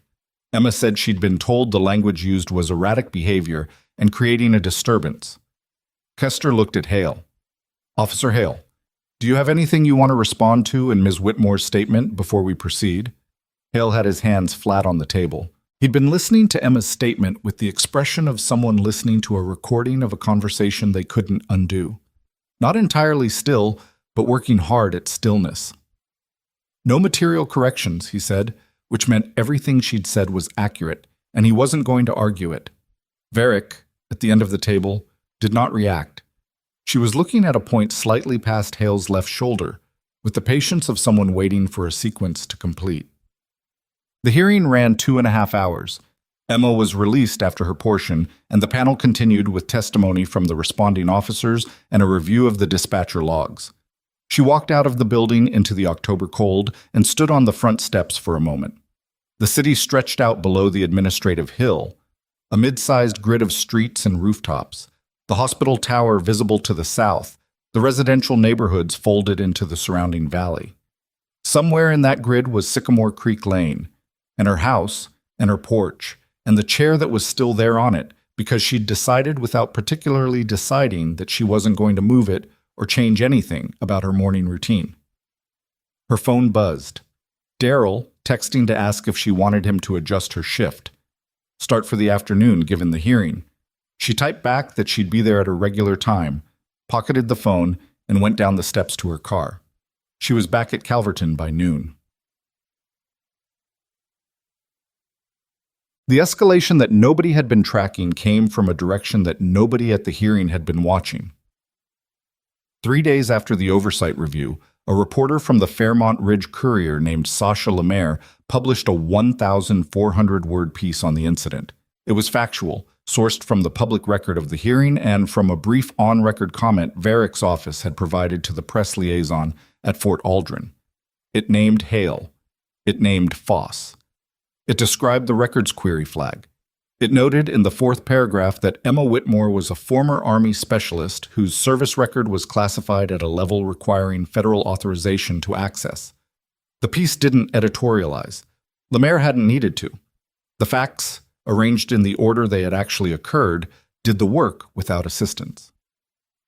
Emma said she'd been told the language used was erratic behavior and creating a disturbance. Kester looked at Hale. "Officer Hale, do you have anything you want to respond to in Ms. Whitmore's statement before we proceed?" Hale had his hands flat on the table. He'd been listening to Emma's statement with the expression of someone listening to a recording of a conversation they couldn't undo. Not entirely still, but working hard at stillness. "No material corrections," he said, which meant everything she'd said was accurate, and he wasn't going to argue it. Varick, at the end of the table, did not react. She was looking at a point slightly past Hale's left shoulder, with the patience of someone waiting for a sequence to complete. The hearing ran 2.5 hours. Emma was released after her portion, and the panel continued with testimony from the responding officers and a review of the dispatcher logs. She walked out of the building into the October cold and stood on the front steps for a moment. The city stretched out below the administrative hill, a mid-sized grid of streets and rooftops, the hospital tower visible to the south, the residential neighborhoods folded into the surrounding valley. Somewhere in that grid was Sycamore Creek Lane, and her house, and her porch, and the chair that was still there on it, because she'd decided without particularly deciding that she wasn't going to move it or change anything about her morning routine. Her phone buzzed. Daryl, texting to ask if she wanted him to adjust her shift. Start for the afternoon, given the hearing. She typed back that she'd be there at a regular time, pocketed the phone, and went down the steps to her car. She was back at Calverton by noon. The escalation that nobody had been tracking came from a direction that nobody at the hearing had been watching. 3 days after the oversight review, a reporter from the Fairmont Ridge Courier named Sasha Lemaire published a 1,400-word piece on the incident. It was factual, sourced from the public record of the hearing and from a brief on-record comment Varick's office had provided to the press liaison at Fort Aldrin. It named Hale. It named Foss. It described the records query flag. It noted in the 4th paragraph that Emma Whitmore was a former Army specialist whose service record was classified at a level requiring federal authorization to access. The piece didn't editorialize. Lemaire hadn't needed to. The facts, arranged in the order they had actually occurred, did the work without assistance.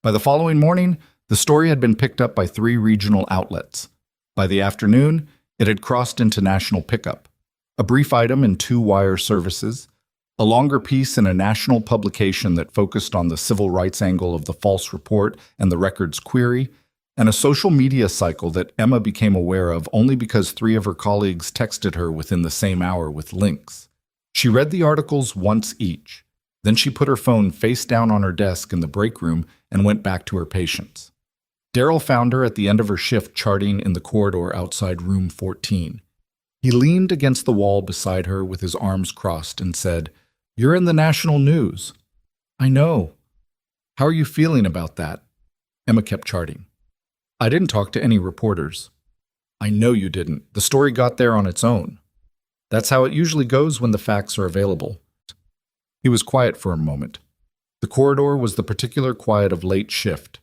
By the following morning, the story had been picked up by 3 regional outlets. By the afternoon, it had crossed into national pickup. A brief item in 2 wire services, a longer piece in a national publication that focused on the civil rights angle of the false report and the records query, and a social media cycle that Emma became aware of only because 3 of her colleagues texted her within the same hour with links. She read the articles once each. Then she put her phone face down on her desk in the break room and went back to her patients. Daryl found her at the end of her shift charting in the corridor outside room 14. He leaned against the wall beside her with his arms crossed and said, "You're in the national news." "I know. How are you feeling about that?" Emma kept charting. "I didn't talk to any reporters." "I know you didn't. The story got there on its own. That's how it usually goes when the facts are available." He was quiet for a moment. The corridor was the particular quiet of late shift.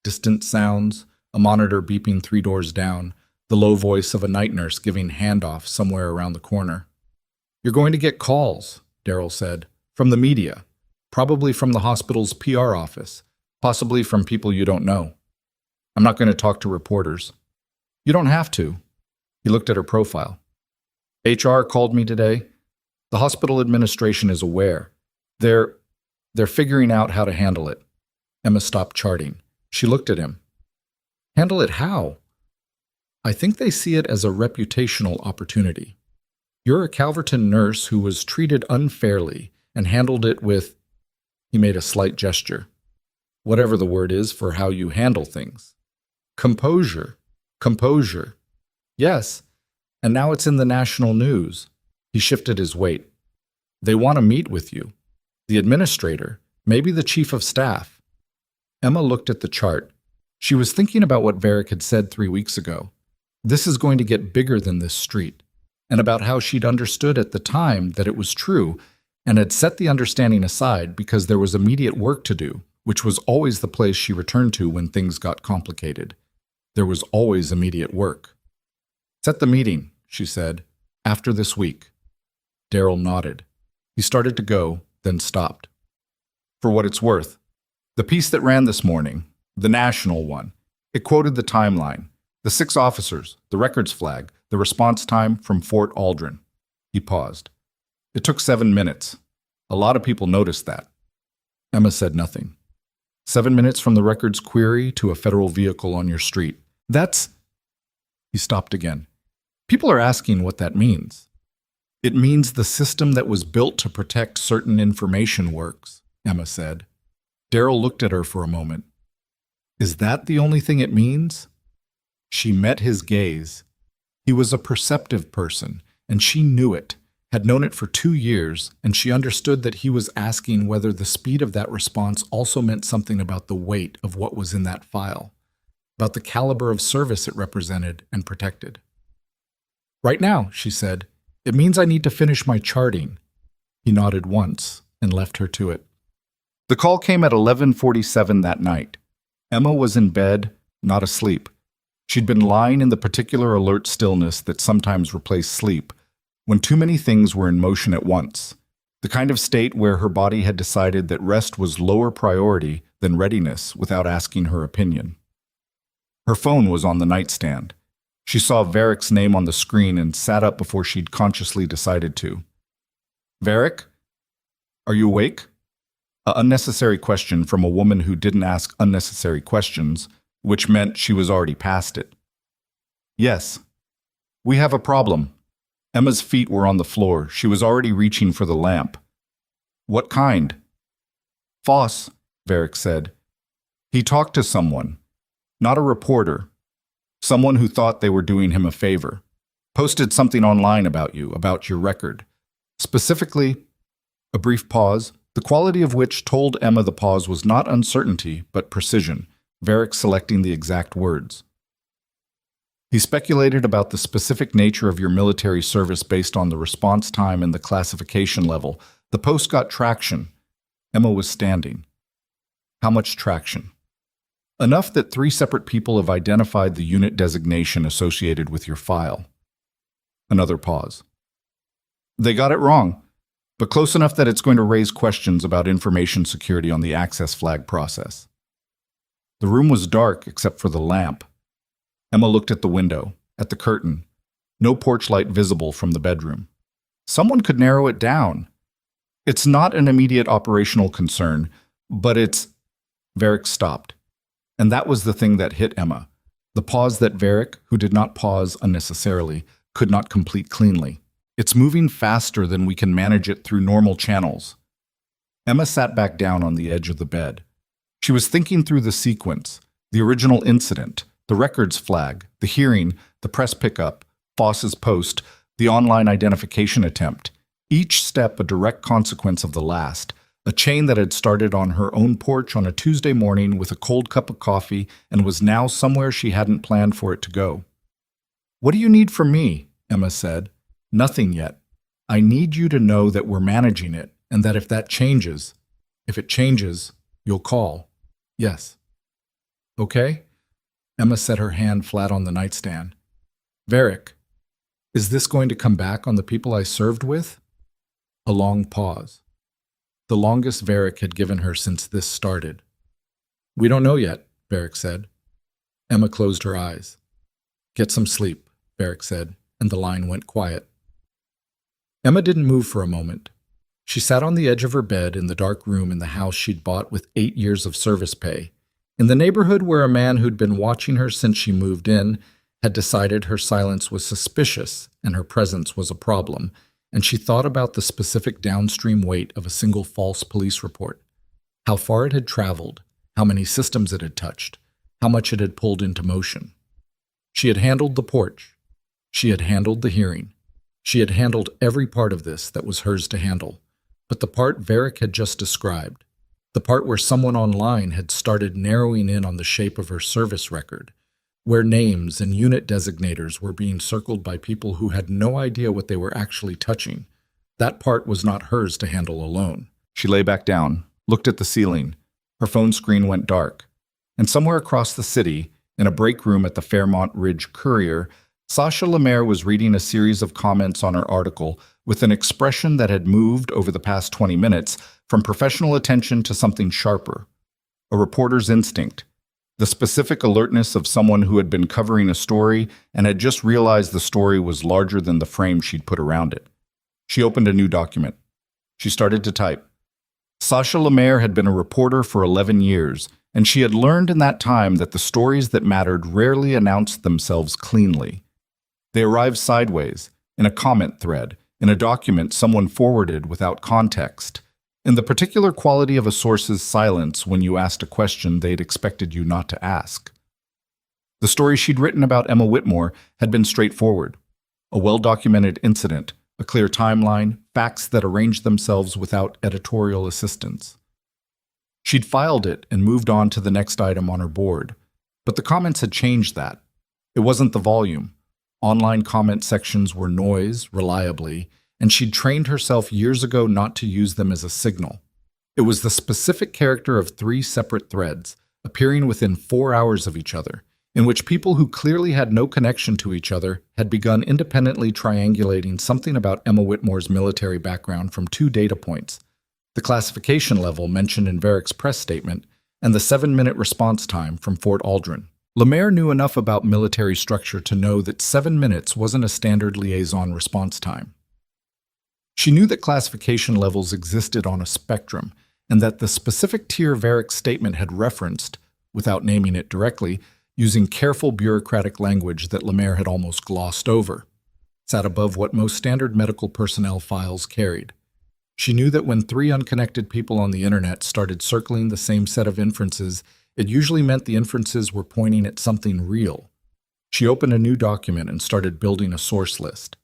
Distant sounds, a monitor beeping 3 doors down, the low voice of a night nurse giving handoff somewhere around the corner. "You're going to get calls," Daryl said, "from the media, probably from the hospital's PR office, possibly from people you don't know. I'm not going to talk to reporters." "You don't have to." He looked at her profile. "HR called me today. The hospital administration is aware. They're figuring out how to handle it." Emma stopped charting. She looked at him. "Handle it how?" "I think they see it as a reputational opportunity. You're a Calverton nurse who was treated unfairly and handled it with," he made a slight gesture, "whatever the word is for how you handle things. Composure. Composure. Yes, and now it's in the national news." He shifted his weight. "They want to meet with you. The administrator, maybe the chief of staff." Emma looked at the chart. She was thinking about what Varick had said 3 weeks ago. This is going to get bigger than this street, and about how she'd understood at the time that it was true and had set the understanding aside because there was immediate work to do, which was always the place she returned to when things got complicated. There was always immediate work. "Set the meeting," she said, "after this week." Daryl nodded. He started to go, then stopped. "For what it's worth, the piece that ran this morning, the national one, it quoted the timeline, the 6 officers, the records flag, the response time from Fort Aldrin." He paused. "It took 7 minutes. A lot of people noticed that." Emma said nothing. 7 minutes from the records query to a federal vehicle on your street. That's... He stopped again. "People are asking what that means." "It means the system that was built to protect certain information works," Emma said. Daryl looked at her for a moment. "Is that the only thing it means?" She met his gaze. He was a perceptive person, and she knew it, had known it for 2 years, and she understood that he was asking whether the speed of that response also meant something about the weight of what was in that file, about the caliber of service it represented and protected. "Right now," she said, "it means I need to finish my charting." He nodded once and left her to it. The call came at 11:47 that night. Emma was in bed, not asleep. She'd been lying in the particular alert stillness that sometimes replaced sleep, when too many things were in motion at once, the kind of state where her body had decided that rest was lower priority than readiness without asking her opinion. Her phone was on the nightstand. She saw Varick's name on the screen and sat up before she'd consciously decided to. "Varick? Are you awake?" An unnecessary question from a woman who didn't ask unnecessary questions, which meant she was already past it. "Yes. We have a problem." Emma's feet were on the floor. She was already reaching for the lamp. "What kind?" "Foss," Varick said. "He talked to someone. Not a reporter. Someone who thought they were doing him a favor. Posted something online about you, about your record. Specifically, a brief pause, the quality of which told Emma the pause was not uncertainty, but precision, Varick selecting the exact words. He speculated about the specific nature of your military service based on the response time and the classification level. The post got traction. Emma was standing. How much traction? Enough that 3 separate people have identified the unit designation associated with your file. Another pause. They got it wrong, but close enough that it's going to raise questions about information security on the access flag process. The room was dark except for the lamp. Emma looked at the window, at the curtain. No porch light visible from the bedroom. Someone could narrow it down. It's not an immediate operational concern, but it's... Varick stopped. And that was the thing that hit Emma. The pause that Varick, who did not pause unnecessarily, could not complete cleanly. It's moving faster than we can manage it through normal channels. Emma sat back down on the edge of the bed. She was thinking through the sequence, the original incident, the records flag, the hearing, the press pickup, Foss's post, the online identification attempt. Each step a direct consequence of the last, a chain that had started on her own porch on a Tuesday morning with a cold cup of coffee and was now somewhere she hadn't planned for it to go. "What do you need from me?" Emma said. "Nothing yet. I need you to know that we're managing it and that if it changes, you'll call. Yes." "Okay?" Emma set her hand flat on the nightstand. "Varick, is this going to come back on the people I served with?" A long pause. The longest Varick had given her since this started. "We don't know yet," Varick said. Emma closed her eyes. "Get some sleep," Varick said, and the line went quiet. Emma didn't move for a moment. She sat on the edge of her bed in the dark room in the house she'd bought with 8 years of service pay, in the neighborhood where a man who'd been watching her since she moved in had decided her silence was suspicious and her presence was a problem, and she thought about the specific downstream weight of a single false police report, how far it had traveled, how many systems it had touched, how much it had pulled into motion. She had handled the porch. She had handled the hearing. She had handled every part of this that was hers to handle, but the part Varick had just described, the part where someone online had started narrowing in on the shape of her service record, where names and unit designators were being circled by people who had no idea what they were actually touching, that part was not hers to handle alone. She lay back down, looked at the ceiling. Her phone screen went dark. And somewhere across the city, in a break room at the Fairmont Ridge Courier, Sasha Lemaire was reading a series of comments on her article with an expression that had moved over the past 20 minutes from professional attention to something sharper. A reporter's instinct. The specific alertness of someone who had been covering a story and had just realized the story was larger than the frame she'd put around it. She opened a new document. She started to type. Sasha Lemaire had been a reporter for 11 years, and she had learned in that time that the stories that mattered rarely announced themselves cleanly. They arrived sideways, in a comment thread, in a document someone forwarded without context, in the particular quality of a source's silence when you asked a question they'd expected you not to ask. The story she'd written about Emma Whitmore had been straightforward. A well-documented incident, a clear timeline, facts that arranged themselves without editorial assistance. She'd filed it and moved on to the next item on her board, but the comments had changed that. It wasn't the volume. Online comment sections were noise, reliably, and she'd trained herself years ago not to use them as a signal. It was the specific character of 3 separate threads, appearing within 4 hours of each other, in which people who clearly had no connection to each other had begun independently triangulating something about Emma Whitmore's military background from 2 data points, the classification level mentioned in Varick's press statement, and the 7-minute response time from Fort Aldrin. Lemaire knew enough about military structure to know that 7 minutes wasn't a standard liaison response time. She knew that classification levels existed on a spectrum, and that the specific tier Varick's statement had referenced, without naming it directly, using careful bureaucratic language that Lemaire had almost glossed over, sat above what most standard medical personnel files carried. She knew that when 3 unconnected people on the internet started circling the same set of inferences, It usually meant the inferences were pointing at something real. She opened a new document and started building a source list.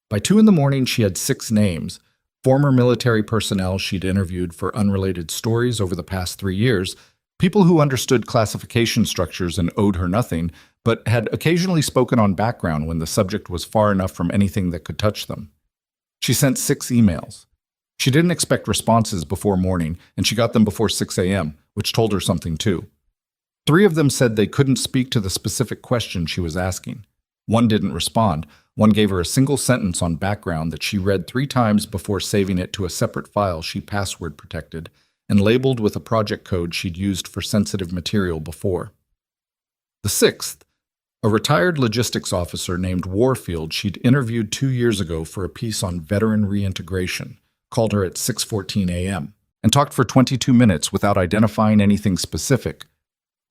By 2 in the morning, she had 6 names, former military personnel she'd interviewed for unrelated stories over the past 3 years, people who understood classification structures and owed her nothing, but had occasionally spoken on background when the subject was far enough from anything that could touch them. She sent 6 emails. She didn't expect responses before morning, and she got them before 6 a.m., which told her something too. 3 of them said they couldn't speak to the specific question she was asking. 1 didn't respond. 1 gave her a single sentence on background that she read 3 times before saving it to a separate file she password protected and labeled with a project code she'd used for sensitive material before. The 6th, a retired logistics officer named Warfield she'd interviewed 2 years ago for a piece on veteran reintegration, called her at 6:14 a.m. and talked for 22 minutes without identifying anything specific,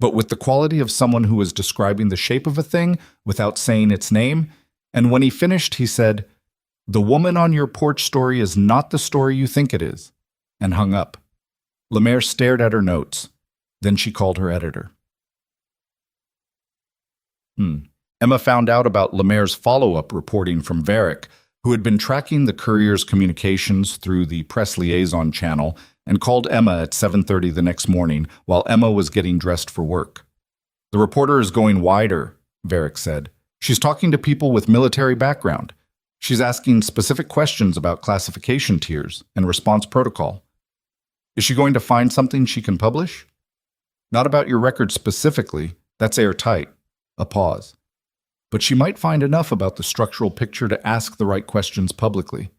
but with the quality of someone who was describing the shape of a thing without saying its name, and when he finished, he said, "The woman on your porch story is not the story you think it is," and hung up. Lemaire stared at her notes. Then she called her editor. Emma found out about Lemaire's follow-up reporting from Varick, who had been tracking the Courier's communications through the press liaison channel, and called Emma at 7:30 the next morning while Emma was getting dressed for work. "The reporter is going wider," Varick said. "She's talking to people with military background. She's asking specific questions about classification tiers and response protocol. Is she going to find something she can publish? Not about your record specifically, that's airtight." A pause. "But she might find enough about the structural picture to ask the right questions publicly.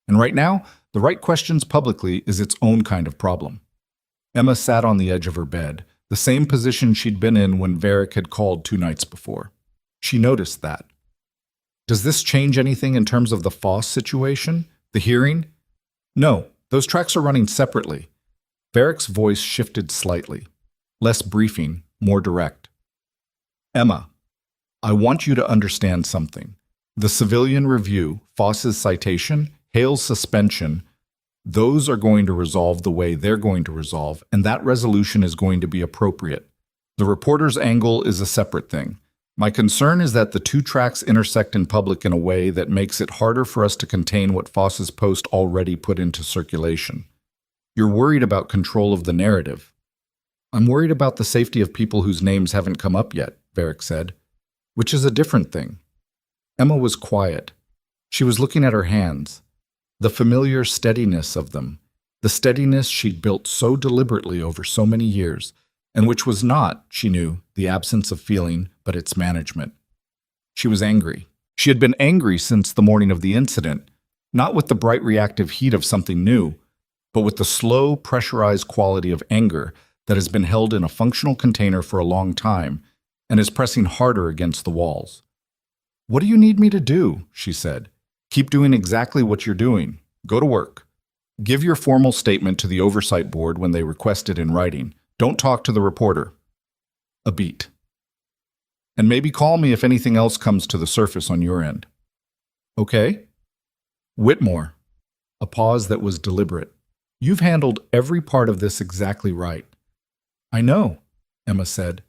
And right now, the right questions publicly is its own kind of problem." Emma sat on the edge of her bed, the same position she'd been in when Varick had called 2 nights before. She noticed that. "Does this change anything in terms of the Foss situation? The hearing?" "No, those tracks are running separately." Varick's voice shifted slightly. Less briefing, more direct. "Emma, I want you to understand something. The civilian review, Foss's citation, Hale's suspension, those are going to resolve the way they're going to resolve, and that resolution is going to be appropriate. The reporter's angle is a separate thing. My concern is that the 2 tracks intersect in public in a way that makes it harder for us to contain what Foss's post already put into circulation. You're worried about control of the narrative." "I'm worried about the safety of people whose names haven't come up yet," Varick said. "Which is a different thing." Emma was quiet. She was looking at her hands, the familiar steadiness of them, the steadiness she'd built so deliberately over so many years, and which was not, she knew, the absence of feeling, but its management. She was angry. She had been angry since the morning of the incident, not with the bright reactive heat of something new, but with the slow, pressurized quality of anger that has been held in a functional container for a long time and is pressing harder against the walls. "What do you need me to do?" she said. "Keep doing exactly what you're doing. Go to work. Give your formal statement to the oversight board when they request it in writing. Don't talk to the reporter." A beat. "And maybe call me if anything else comes to the surface on your end." "Okay." "Whitmore." A pause that was deliberate. "You've handled every part of this exactly right." "I know," Emma said.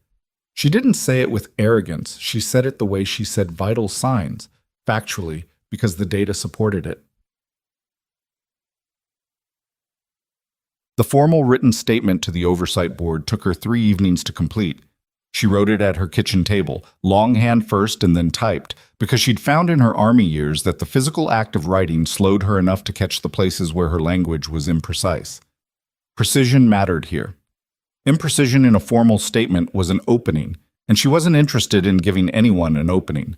She didn't say it with arrogance. She said it the way she said vital signs, factually, because the data supported it. The formal written statement to the oversight board took her 3 evenings to complete. She wrote it at her kitchen table, longhand first and then typed, because she'd found in her army years that the physical act of writing slowed her enough to catch the places where her language was imprecise. Precision mattered here. Imprecision in a formal statement was an opening, and she wasn't interested in giving anyone an opening.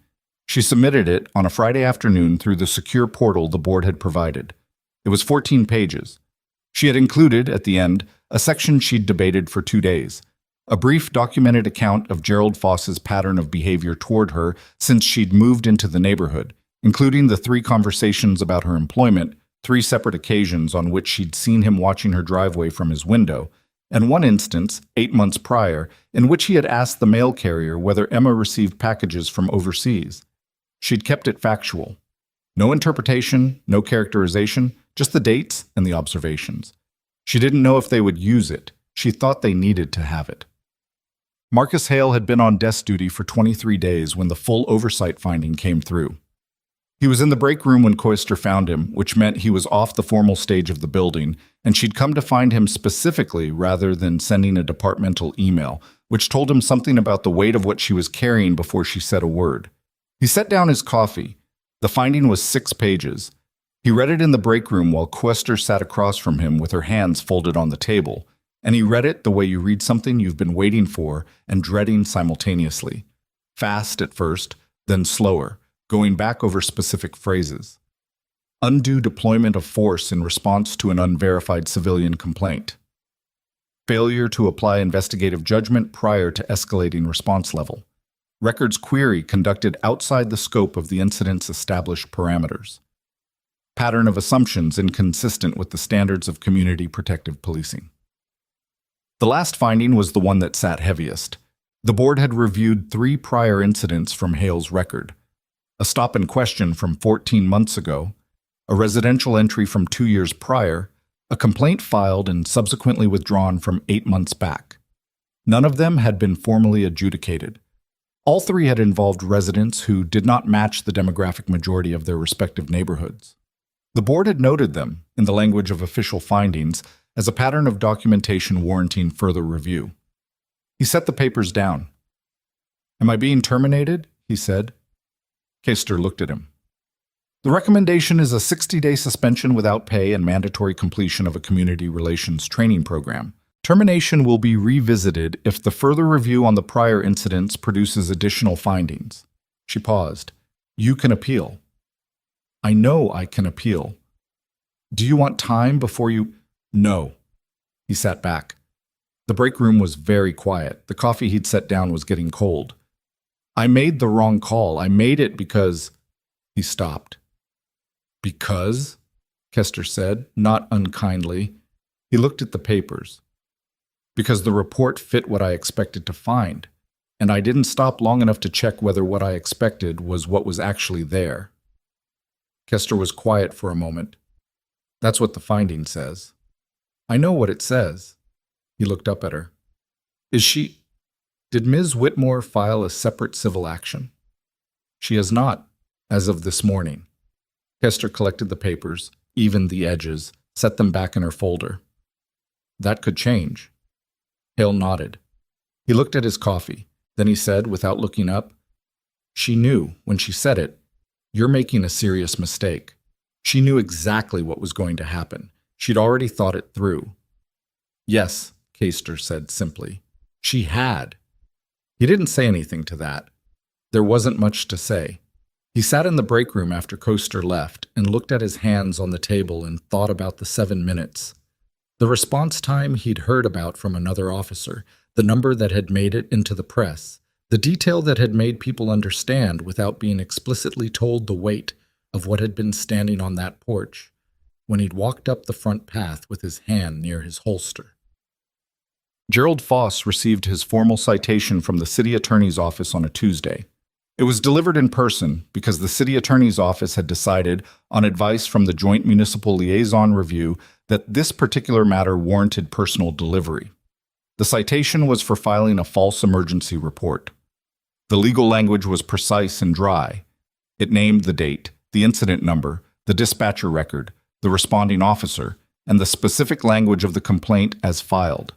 She submitted it on a Friday afternoon through the secure portal the board had provided. It was 14 pages. She had included, at the end, a section she'd debated for 2 days, a brief documented account of Gerald Foss's pattern of behavior toward her since she'd moved into the neighborhood, including the 3 conversations about her employment, 3 separate occasions on which she'd seen him watching her driveway from his window, and 1 instance, 8 months prior, in which he had asked the mail carrier whether Emma received packages from overseas. She'd kept it factual. No interpretation, no characterization, just the dates and the observations. She didn't know if they would use it. She thought they needed to have it. Marcus Hale had been on desk duty for 23 days when the full oversight finding came through. He was in the break room when Koester found him, which meant he was off the formal stage of the building, and she'd come to find him specifically rather than sending a departmental email, which told him something about the weight of what she was carrying before she said a word. He set down his coffee. The finding was 6 pages. He read it in the break room while Koester sat across from him with her hands folded on the table, and he read it the way you read something you've been waiting for and dreading simultaneously. Fast at first, then slower, going back over specific phrases. Undue deployment of force in response to an unverified civilian complaint. Failure to apply investigative judgment prior to escalating response level. Records query conducted outside the scope of the incident's established parameters. Pattern of assumptions inconsistent with the standards of community protective policing. The last finding was the one that sat heaviest. The board had reviewed 3 prior incidents from Hale's record. A stop and question from 14 months ago, a residential entry from 2 years prior, a complaint filed and subsequently withdrawn from 8 months back. None of them had been formally adjudicated. All 3 had involved residents who did not match the demographic majority of their respective neighborhoods. The board had noted them, in the language of official findings, as a pattern of documentation warranting further review. He set the papers down. "Am I being terminated?" he said. Koester looked at him. "The recommendation is a 60-day suspension without pay and mandatory completion of a community relations training program. Termination will be revisited if the further review on the prior incidents produces additional findings." She paused. "You can appeal." "I know I can appeal. Do you want time before you—" "No." He sat back. The break room was very quiet. The coffee he'd set down was getting cold. "I made the wrong call. I made it because—" He stopped. "Because?" Koester said, not unkindly. He looked at the papers. "Because the report fit what I expected to find, and I didn't stop long enough to check whether what I expected was what was actually there." Koester was quiet for a moment. "That's what the finding says." "I know what it says." He looked up at her. Did Ms. Whitmore file a separate civil action?" "She has not, as of this morning." Koester collected the papers, evened the edges, set them back in her folder. "That could change." Hale nodded. He looked at his coffee. Then he said, without looking up, "She knew, when she said it, you're making a serious mistake. She knew exactly what was going to happen. She'd already thought it through." "Yes," Koester said simply. "She had." He didn't say anything to that. There wasn't much to say. He sat in the break room after Koester left and looked at his hands on the table and thought about the 7 minutes. The response time he'd heard about from another officer, the number that had made it into the press, the detail that had made people understand without being explicitly told the weight of what had been standing on that porch when he'd walked up the front path with his hand near his holster. Gerald Foss received his formal citation from the city attorney's office on a Tuesday. It was delivered in person because the city attorney's office had decided, on advice from the Joint Municipal Liaison Review, that this particular matter warranted personal delivery. The citation was for filing a false emergency report. The legal language was precise and dry. It named the date, the incident number, the dispatcher record, the responding officer, and the specific language of the complaint as filed.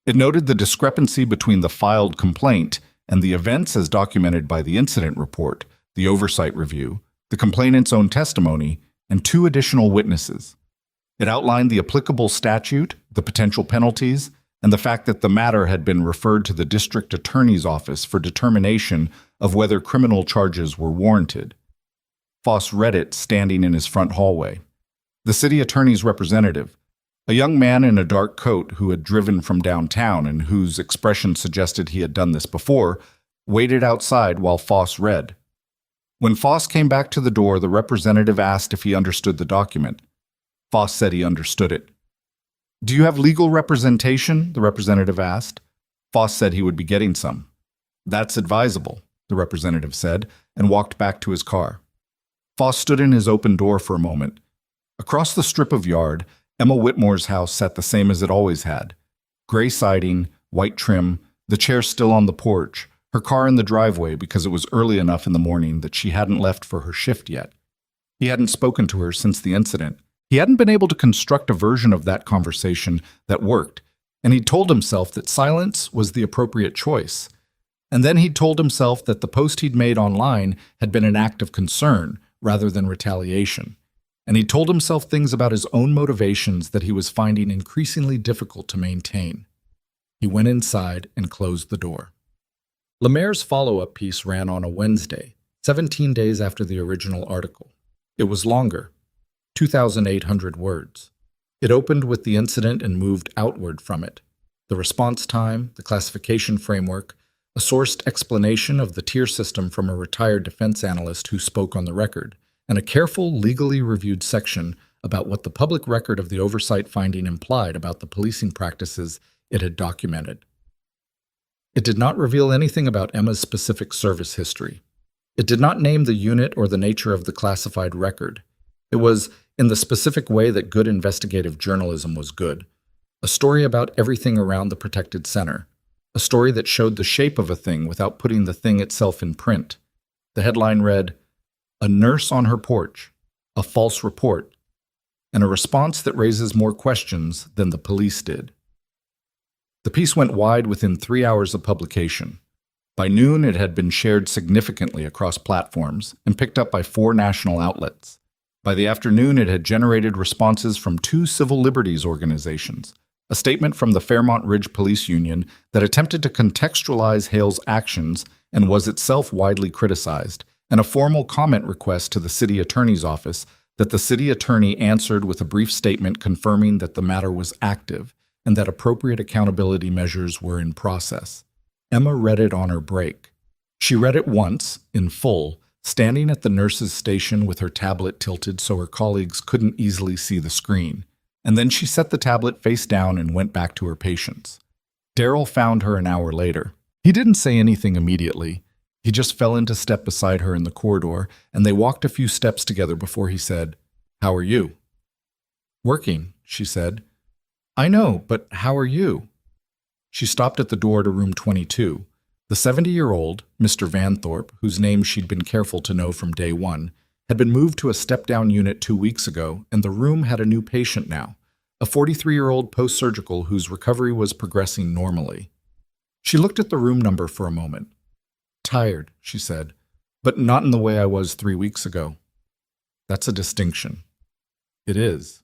It noted the discrepancy between the filed complaint and the events as documented by the incident report, the oversight review, the complainant's own testimony, and 2 additional witnesses. It outlined the applicable statute, the potential penalties, and the fact that the matter had been referred to the district attorney's office for determination of whether criminal charges were warranted. Foss read it standing in his front hallway. The city attorney's representative, a young man in a dark coat who had driven from downtown and whose expression suggested he had done this before, waited outside while Foss read. When Foss came back to the door, the representative asked if he understood the document. Foss said he understood it. "Do you have legal representation?" the representative asked. Foss said he would be getting some. "That's advisable," the representative said, and walked back to his car. Foss stood in his open door for a moment. Across the strip of yard, Emma Whitmore's house sat the same as it always had. Gray siding, white trim, The chair still on the porch, her car in the driveway because it was early enough in the morning that she hadn't left for her shift yet. He hadn't spoken to her since the incident. He hadn't been able to construct a version of that conversation that worked, and he told himself that silence was the appropriate choice. And then he told himself that the post he'd made online had been an act of concern rather than retaliation. And he told himself things about his own motivations that he was finding increasingly difficult to maintain. He went inside and closed the door. Lemaire's follow-up piece ran on a Wednesday, 17 days after the original article. It was longer, 2,800 words. It opened with the incident and moved outward from it. The response time, the classification framework, a sourced explanation of the tier system from a retired defense analyst who spoke on the record, and a careful, legally reviewed section about what the public record of the oversight finding implied about the policing practices it had documented. It did not reveal anything about Emma's specific service history. It did not name the unit or the nature of the classified record. It was in the specific way that good investigative journalism was good. A story about everything around the protected center. A story that showed the shape of a thing without putting the thing itself in print. The headline read, "A nurse on her porch, a false report, and a response that raises more questions than the police did." The piece went wide within 3 hours of publication. By noon, it had been shared significantly across platforms and picked up by 4 national outlets. By the afternoon, it had generated responses from 2 civil liberties organizations, a statement from the Fairmont Ridge Police Union that attempted to contextualize Hale's actions and was itself widely criticized, and a formal comment request to the city attorney's office that the city attorney answered with a brief statement confirming that the matter was active and that appropriate accountability measures were in process. Emma read it on her break. She read it once, in full, standing at the nurse's station with her tablet tilted so her colleagues couldn't easily see the screen. And then she set the tablet face down and went back to her patients. Daryl found her an hour later. He didn't say anything immediately. He just fell into step beside her in the corridor, and they walked a few steps together before he said, "How are you?" "Working," she said. "I know, but how are you?" She stopped at the door to room 22. The 70-year-old, Mr. Vanthorpe, whose name she'd been careful to know from day one, had been moved to a step-down unit 2 weeks ago, and the room had a new patient now, a 43-year-old post-surgical whose recovery was progressing normally. She looked at the room number for a moment. "Tired," she said, "but not in the way I was 3 weeks ago." "That's a distinction." "It is."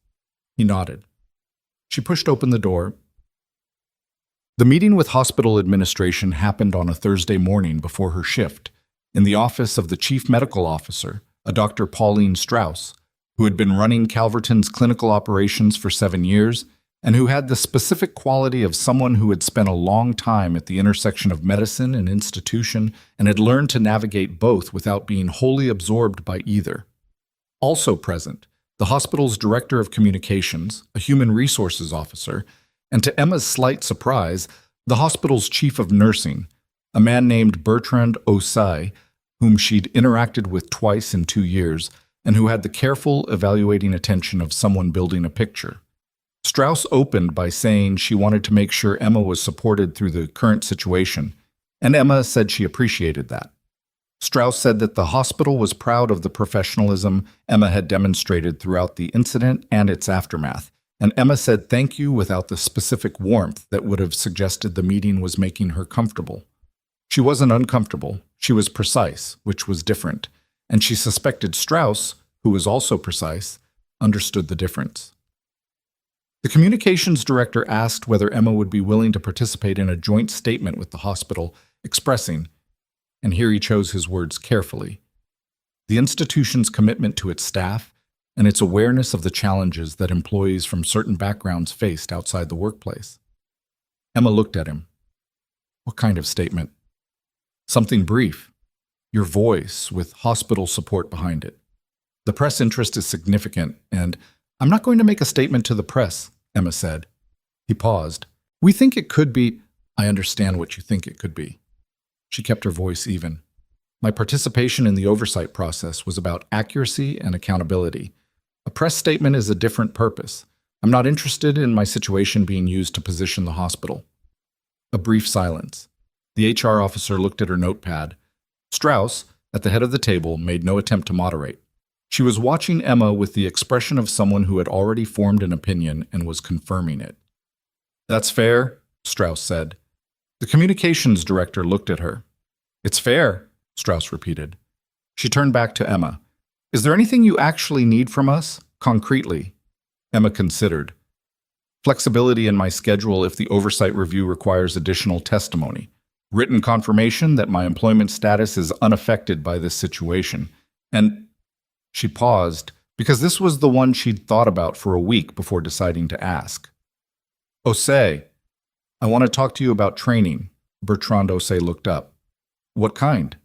He nodded. She pushed open the door. The meeting with hospital administration happened on a Thursday morning before her shift, in the office of the chief medical officer, a Dr. Pauline Strauss, who had been running Calverton's clinical operations for 7 years and who had the specific quality of someone who had spent a long time at the intersection of medicine and institution and had learned to navigate both without being wholly absorbed by either. Also present, the hospital's director of communications, a human resources officer, and to Emma's slight surprise, the hospital's chief of nursing, a man named Bertrand Osai, whom she'd interacted with twice in 2 years, and who had the careful, evaluating attention of someone building a picture. Strauss opened by saying she wanted to make sure Emma was supported through the current situation, and Emma said she appreciated that. Strauss said that the hospital was proud of the professionalism Emma had demonstrated throughout the incident and its aftermath, and Emma said thank you without the specific warmth that would have suggested the meeting was making her comfortable. She wasn't uncomfortable, she was precise, which was different, and she suspected Strauss, who was also precise, understood the difference. The communications director asked whether Emma would be willing to participate in a joint statement with the hospital, expressing, and here he chose his words carefully, the institution's commitment to its staff and its awareness of the challenges that employees from certain backgrounds faced outside the workplace. Emma looked at him. What kind of statement? Something brief. Your voice, with hospital support behind it. The press interest is significant, and I'm not going to make a statement to the press, Emma said. He paused. We think it could be. I understand what you think it could be. She kept her voice even. My participation in the oversight process was about accuracy and accountability. A press statement is a different purpose. I'm not interested in my situation being used to position the hospital. A brief silence. The HR officer looked at her notepad. Strauss, at the head of the table, made no attempt to moderate. She was watching Emma with the expression of someone who had already formed an opinion and was confirming it. "That's fair," Strauss said. The communications director looked at her. "It's fair," Strauss repeated. She turned back to Emma. "Is there anything you actually need from us, concretely?" Emma considered. "Flexibility in my schedule if the oversight review requires additional testimony. Written confirmation that my employment status is unaffected by this situation. And—" She paused, because this was the one she'd thought about for a week before deciding to ask. "Osei, I want to talk to you about training." Bertrand Osei looked up. "What kind?"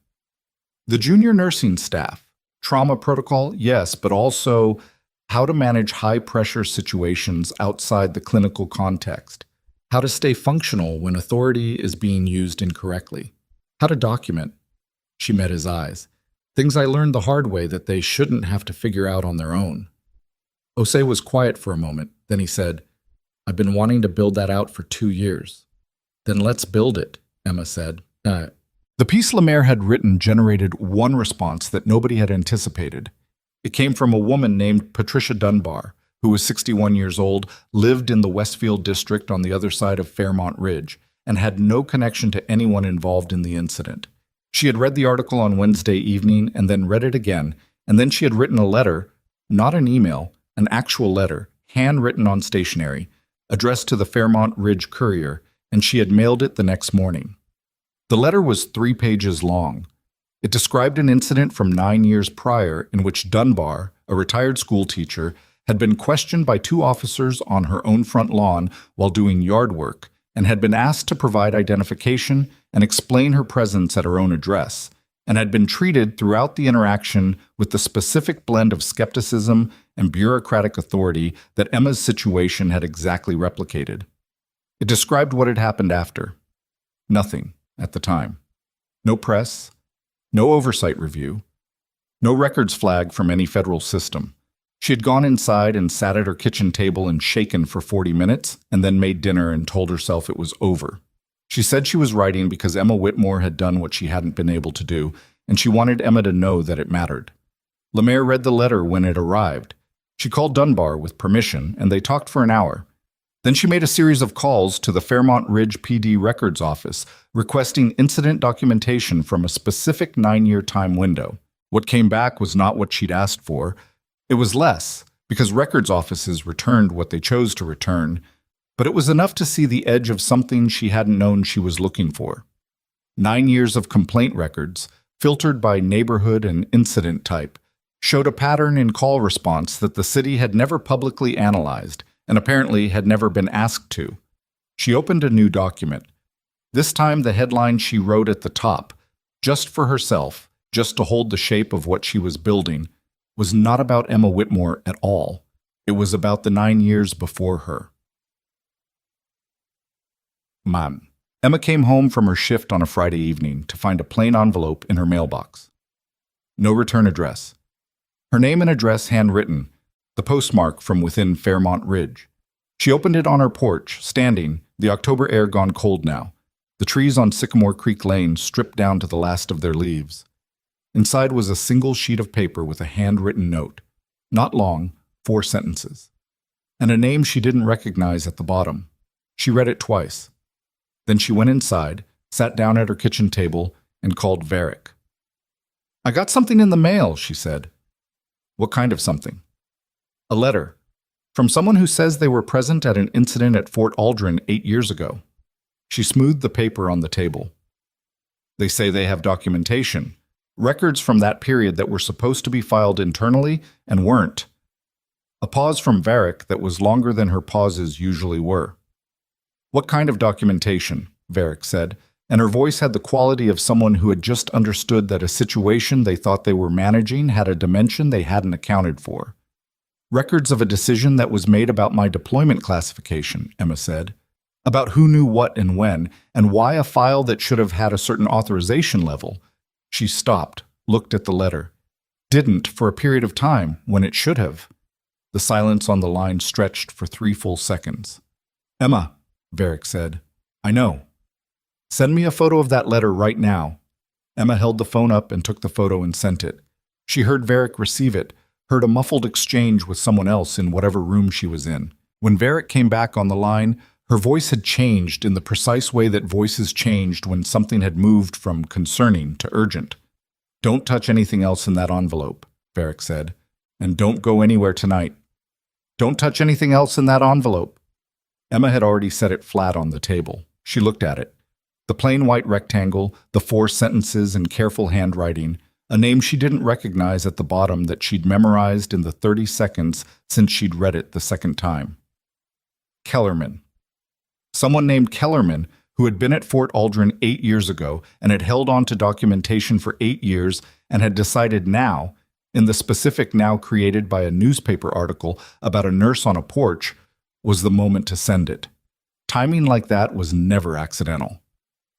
"The junior nursing staff. Trauma protocol, yes, but also how to manage high-pressure situations outside the clinical context. How to stay functional when authority is being used incorrectly. How to document." She met his eyes. "Things I learned the hard way that they shouldn't have to figure out on their own." Osei was quiet for a moment. Then he said, "I've been wanting to build that out for 2 years." "Then let's build it," Emma said. The piece Lemaire had written generated one response that nobody had anticipated. It came from a woman named Patricia Dunbar, who was 61 years old, lived in the Westfield district on the other side of Fairmont Ridge, and had no connection to anyone involved in the incident. She had read the article on Wednesday evening and then read it again, and then she had written a letter, not an email, an actual letter, handwritten on stationery, addressed to the Fairmont Ridge Courier, and she had mailed it the next morning. The letter was 3 pages long. It described an incident from 9 years prior in which Dunbar, a retired school teacher, had been questioned by 2 officers on her own front lawn while doing yard work and had been asked to provide identification and explain her presence at her own address, and had been treated throughout the interaction with the specific blend of skepticism and bureaucratic authority that Emma's situation had exactly replicated. It described what had happened after. Nothing at the time. No press, no oversight review, no records flag from any federal system. She had gone inside and sat at her kitchen table and shaken for 40 minutes, and then made dinner and told herself it was over. She said she was writing because Emma Whitmore had done what she hadn't been able to do, and she wanted Emma to know that it mattered. Lemaire read the letter when it arrived. She called Dunbar with permission, and they talked for an hour. Then she made a series of calls to the Fairmont Ridge PD Records Office, requesting incident documentation from a specific 9-year time window. What came back was not what she'd asked for. It was less, because records offices returned what they chose to return, but it was enough to see the edge of something she hadn't known she was looking for. 9 years of complaint records, filtered by neighborhood and incident type, showed a pattern in call response that the city had never publicly analyzed, and apparently had never been asked to. She opened a new document. This time the headline she wrote at the top, just for herself, just to hold the shape of what she was building, was not about Emma Whitmore at all. It was about the 9 years before her. Mom. Emma came home from her shift on a Friday evening to find a plain envelope in her mailbox. No return address. Her name and address handwritten, the postmark from within Fairmont Ridge. She opened it on her porch, standing, the October air gone cold now, the trees on Sycamore Creek Lane stripped down to the last of their leaves. Inside was a single sheet of paper with a handwritten note, not long, 4 sentences, and a name she didn't recognize at the bottom. She read it twice. Then she went inside, sat down at her kitchen table, and called Varick. "I got something in the mail," she said. "What kind of something?" "A letter. From someone who says they were present at an incident at Fort Aldrin 8 years ago." She smoothed the paper on the table. "They say they have documentation, records from that period that were supposed to be filed internally and weren't." A pause from Varick that was longer than her pauses usually were. "What kind of documentation?" Varick said, and her voice had the quality of someone who had just understood that a situation they thought they were managing had a dimension they hadn't accounted for. "Records of a decision that was made about my deployment classification," Emma said. "About who knew what and when, and why a file that should have had a certain authorization level." She stopped, looked at the letter. "Didn't for a period of time, when it should have." The silence on the line stretched for 3 full seconds. "Emma," Varick said, "I know." Send me a photo of that letter right now. Emma held the phone up and took the photo and sent it. She heard Varick receive it, heard a muffled exchange with someone else in whatever room she was in. When Varick came back on the line, her voice had changed in the precise way that voices changed when something had moved from concerning to urgent. "Don't touch anything else in that envelope," Varick said, "and don't go anywhere tonight. Don't touch anything else in that envelope." Emma had already set it flat on the table. She looked at it. The plain white rectangle, the 4 sentences in careful handwriting, a name she didn't recognize at the bottom that she'd memorized in the 30 seconds since she'd read it the second time. Kellerman. Someone named Kellerman, who had been at Fort Aldrin 8 years ago and had held on to documentation for 8 years and had decided now, in the specific now created by a newspaper article about a nurse on a porch, was the moment to send it. Timing like that was never accidental.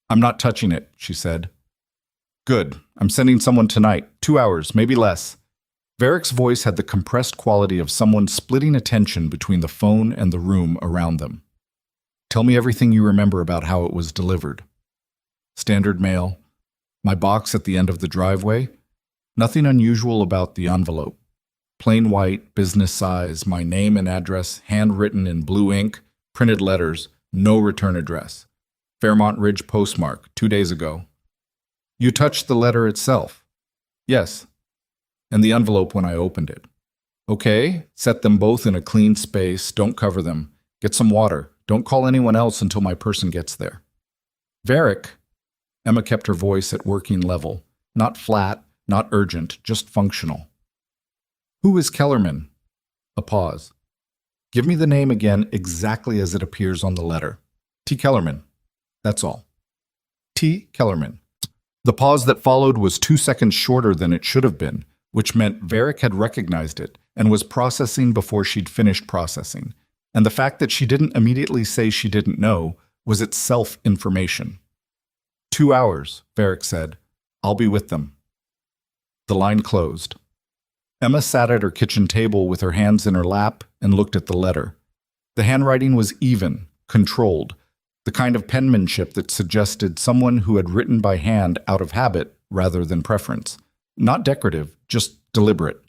"I'm not touching it," she said. "Good. I'm sending someone tonight. 2 hours, maybe less." Varick's voice had the compressed quality of someone splitting attention between the phone and the room around them. "Tell me everything you remember about how it was delivered." "Standard mail. My box at the end of the driveway. Nothing unusual about the envelope. Plain white, business size, my name and address, handwritten in blue ink, printed letters, no return address. Fairmont Ridge postmark, 2 days ago." "You touched the letter itself?" "Yes. And the envelope when I opened it." "Okay, set them both in a clean space, don't cover them. Get some water. Don't call anyone else until my person gets there." "Varick." Emma kept her voice at working level. Not flat, not urgent, just functional. "Who is Kellerman?" A pause. "Give me the name again exactly as it appears on the letter." "T. Kellerman. That's all." "T. Kellerman." The pause that followed was 2 seconds shorter than it should have been, which meant Varick had recognized it and was processing before she'd finished processing. And the fact that she didn't immediately say she didn't know was itself information. 2 hours, Varick said. "I'll be with them." The line closed. Emma sat at her kitchen table with her hands in her lap and looked at the letter. The handwriting was even, controlled, the kind of penmanship that suggested someone who had written by hand out of habit rather than preference. Not decorative, just deliberate.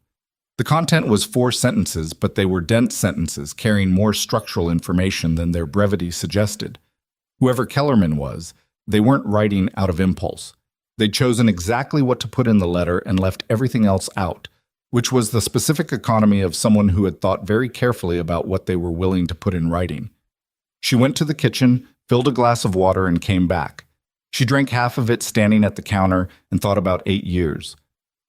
The content was 4 sentences, but they were dense sentences carrying more structural information than their brevity suggested. Whoever Kellerman was, they weren't writing out of impulse. They'd chosen exactly what to put in the letter and left everything else out, which was the specific economy of someone who had thought very carefully about what they were willing to put in writing. She went to the kitchen, filled a glass of water, and came back. She drank half of it standing at the counter and thought about 8 years.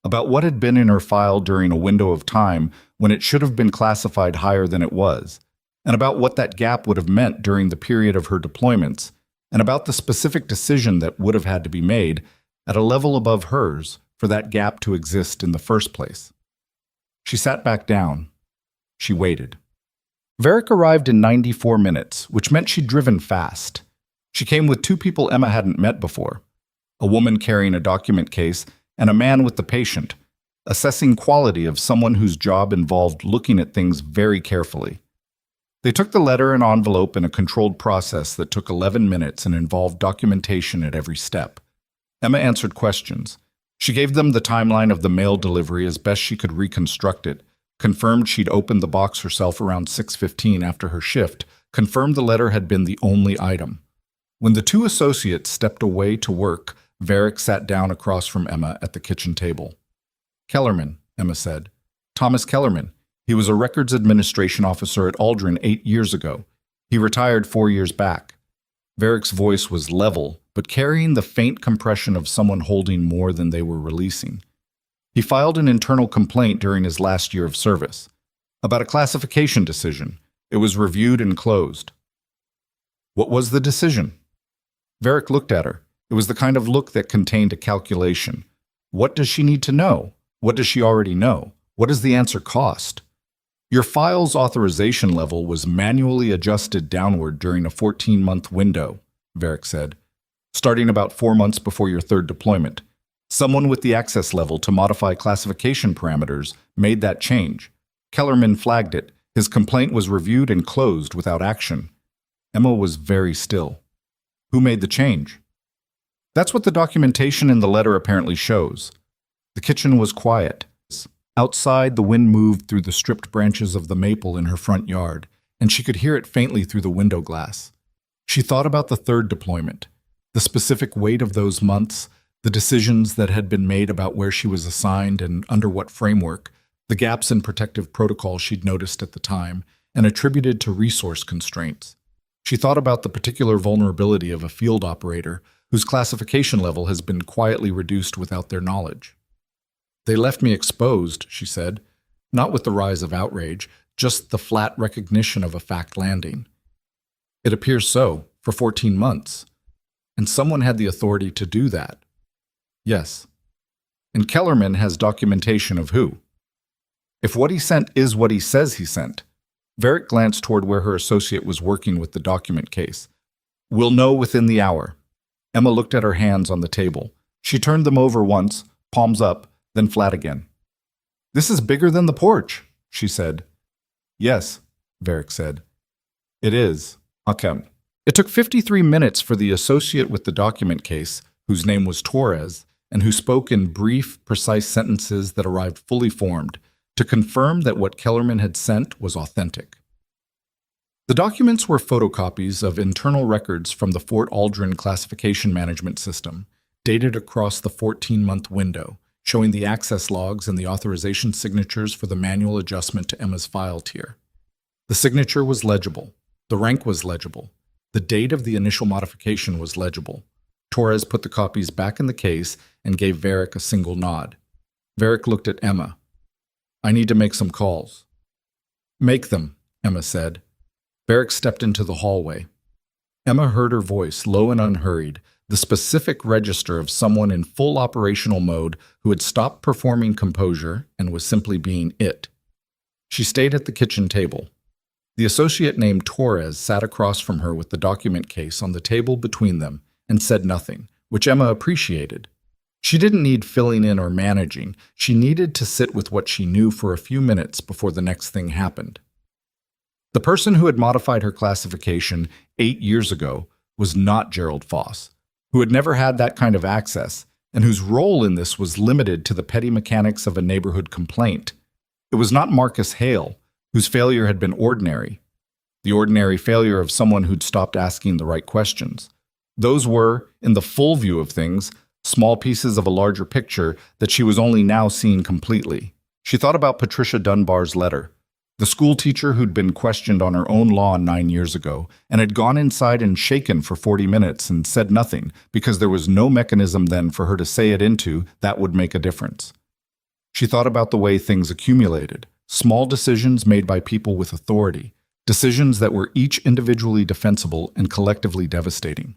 About what had been in her file during a window of time when it should have been classified higher than it was, and about what that gap would have meant during the period of her deployments, and about the specific decision that would have had to be made at a level above hers for that gap to exist in the first place. She sat back down. She waited. Varick arrived in 94 minutes, which meant she'd driven fast. She came with 2 people Emma hadn't met before, a woman carrying a document case and a man with the patient, assessing quality of someone whose job involved looking at things very carefully. They took the letter and envelope in a controlled process that took 11 minutes and involved documentation at every step. Emma answered questions. She gave them the timeline of the mail delivery as best she could reconstruct it, confirmed she'd opened the box herself around 6:15 after her shift, confirmed the letter had been the only item. When the 2 associates stepped away to work, Varick sat down across from Emma at the kitchen table. "Kellerman," Emma said. "Thomas Kellerman. He was a records administration officer at Aldrin 8 years ago. He retired 4 years back." Varick's voice was level, but carrying the faint compression of someone holding more than they were releasing. He filed an internal complaint during his last year of service. About a classification decision. It was reviewed and closed. "What was the decision?" Varick looked at her. It was the kind of look that contained a calculation. What does she need to know? What does she already know? What does the answer cost? "Your file's authorization level was manually adjusted downward during a 14-month window," Varick said, "starting about 4 months before your 3rd deployment. Someone with the access level to modify classification parameters made that change. Kellerman flagged it. His complaint was reviewed and closed without action." Emma was very still. "Who made the change?" That's what the documentation in the letter apparently shows. The kitchen was quiet. Outside, the wind moved through the stripped branches of the maple in her front yard, and she could hear it faintly through the window glass. She thought about the third deployment, the specific weight of those months, the decisions that had been made about where she was assigned and under what framework, the gaps in protective protocol she'd noticed at the time, and attributed to resource constraints. She thought about the particular vulnerability of a field operator whose classification level has been quietly reduced without their knowledge. They left me exposed, she said, not with the rise of outrage, just the flat recognition of a fact landing. It appears so, for 14 months. And someone had the authority to do that. Yes. And Kellerman has documentation of who. If what he sent is what he says he sent, Varick glanced toward where her associate was working with the document case. We'll know within the hour. Emma looked at her hands on the table. She turned them over once, palms up, then flat again. This is bigger than the porch, she said. Yes, Varick said. It is. Okay. It took 53 minutes for the associate with the document case, whose name was Torres, and who spoke in brief, precise sentences that arrived fully formed, to confirm that what Kellerman had sent was authentic. The documents were photocopies of internal records from the Fort Aldrin classification management system, dated across the 14-month window, showing the access logs and the authorization signatures for the manual adjustment to Emma's file tier. The signature was legible. The rank was legible. The date of the initial modification was legible. Torres put the copies back in the case and gave Varick a single nod. Varick looked at Emma. I need to make some calls. Make them, Emma said. Varick stepped into the hallway. Emma heard her voice, low and unhurried, the specific register of someone in full operational mode who had stopped performing composure and was simply being it. She stayed at the kitchen table. The associate named Torres sat across from her with the document case on the table between them and said nothing, which Emma appreciated. She didn't need filling in or managing. She needed to sit with what she knew for a few minutes before the next thing happened. The person who had modified her classification 8 years ago was not Gerald Foss, who had never had that kind of access, and whose role in this was limited to the petty mechanics of a neighborhood complaint. It was not Marcus Hale, whose failure had been ordinary, the ordinary failure of someone who'd stopped asking the right questions. Those were, in the full view of things, small pieces of a larger picture that she was only now seeing completely. She thought about Patricia Dunbar's letter, the school teacher who'd been questioned on her own law 9 years ago and had gone inside and shaken for 40 minutes and said nothing because there was no mechanism then for her to say it into that would make a difference. She thought about the way things accumulated, small decisions made by people with authority, decisions that were each individually defensible and collectively devastating.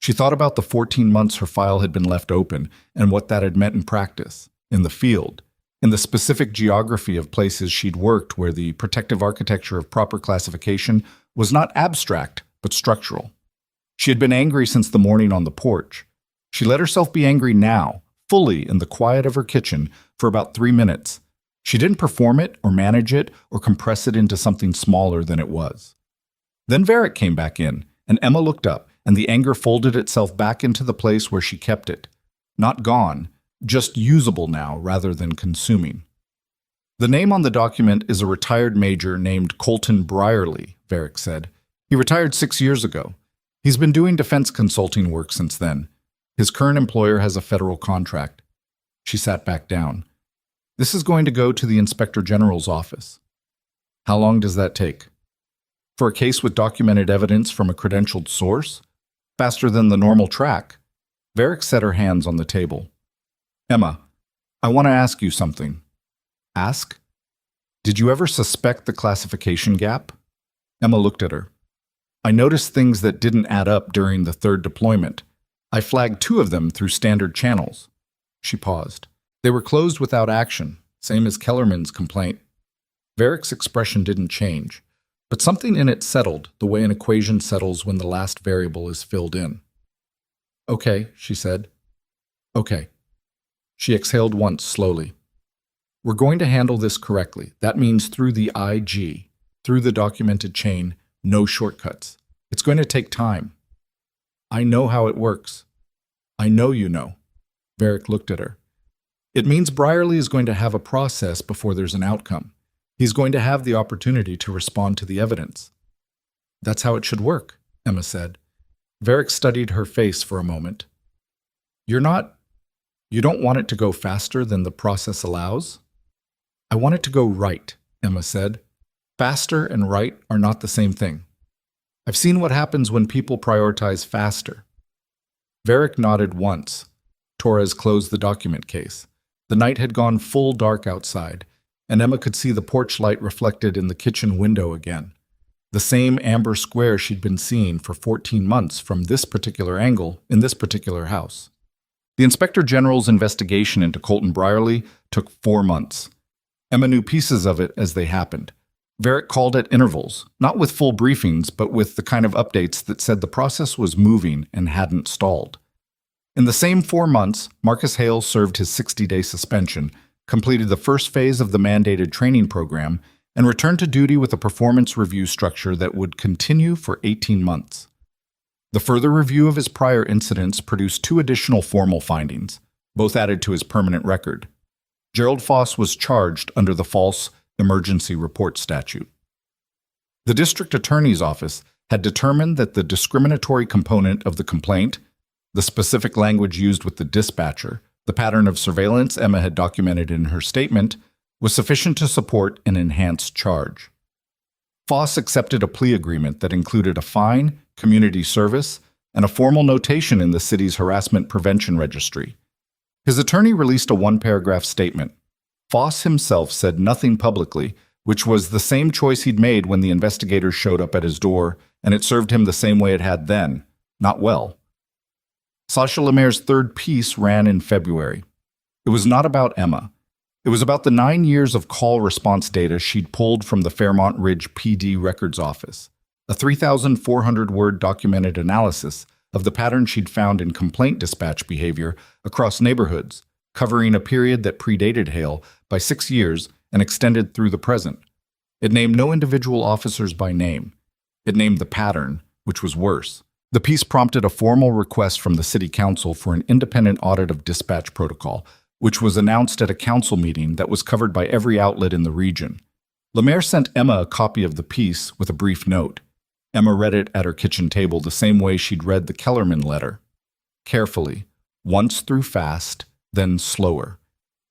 She thought about the 14 months her file had been left open and what that had meant in practice, in the field, in the specific geography of places she'd worked where the protective architecture of proper classification was not abstract, but structural. She had been angry since the morning on the porch. She let herself be angry now, fully in the quiet of her kitchen, for about 3 minutes. She didn't perform it or manage it or compress it into something smaller than it was. Then Varick came back in, and Emma looked up, and the anger folded itself back into the place where she kept it. Not gone, just usable now rather than consuming. The name on the document is a retired major named Colton Brierly, Varick said. He retired 6 years ago. He's been doing defense consulting work since then. His current employer has a federal contract. She sat back down. This is going to go to the Inspector General's office. How long does that take? For a case with documented evidence from a credentialed source? Faster than the normal track. Varick set her hands on the table. Emma, I want to ask you something. Ask? Did you ever suspect the classification gap? Emma looked at her. I noticed things that didn't add up during the third deployment. I flagged 2 of them through standard channels. She paused. They were closed without action, same as Kellerman's complaint. Varick's expression didn't change, but something in it settled the way an equation settles when the last variable is filled in. Okay, she said. Okay. She exhaled once slowly. We're going to handle this correctly. That means through the IG, through the documented chain, no shortcuts. It's going to take time. I know how it works. I know you know. Varick looked at her. It means Brierly is going to have a process before there's an outcome. He's going to have the opportunity to respond to the evidence. That's how it should work, Emma said. Varick studied her face for a moment. You don't want it to go faster than the process allows? I want it to go right, Emma said. Faster and right are not the same thing. I've seen what happens when people prioritize faster. Varick nodded once. Torres closed the document case. The night had gone full dark outside, and Emma could see the porch light reflected in the kitchen window again. The same amber square she'd been seeing for 14 months from this particular angle in this particular house. The Inspector General's investigation into Colton Brierly took 4 months. Emma knew pieces of it as they happened. Varick called at intervals, not with full briefings, but with the kind of updates that said the process was moving and hadn't stalled. In the same 4 months, Marcus Hale served his 60-day suspension, completed the first phase of the mandated training program, and returned to duty with a performance review structure that would continue for 18 months. The further review of his prior incidents produced 2 additional formal findings, both added to his permanent record. Gerald Foss was charged under the false emergency report statute. The district attorney's office had determined that the discriminatory component of the complaint, the specific language used with the dispatcher, the pattern of surveillance Emma had documented in her statement, was sufficient to support an enhanced charge. Foss accepted a plea agreement that included a fine, community service, and a formal notation in the city's harassment prevention registry. His attorney released a 1-paragraph statement. Foss himself said nothing publicly, which was the same choice he'd made when the investigators showed up at his door, and it served him the same way it had then, not well. Sasha Lemaire's 3rd piece ran in February. It was not about Emma. It was about the 9 years of call response data she'd pulled from the Fairmont Ridge PD records office, a 3,400-word documented analysis of the pattern she'd found in complaint dispatch behavior across neighborhoods, covering a period that predated Hale by 6 years and extended through the present. It named no individual officers by name. It named the pattern, which was worse. The piece prompted a formal request from the City Council for an independent audit of dispatch protocol, which was announced at a council meeting that was covered by every outlet in the region. Lemaire sent Emma a copy of the piece with a brief note. Emma read it at her kitchen table the same way she'd read the Kellerman letter. Carefully, once through fast, then slower.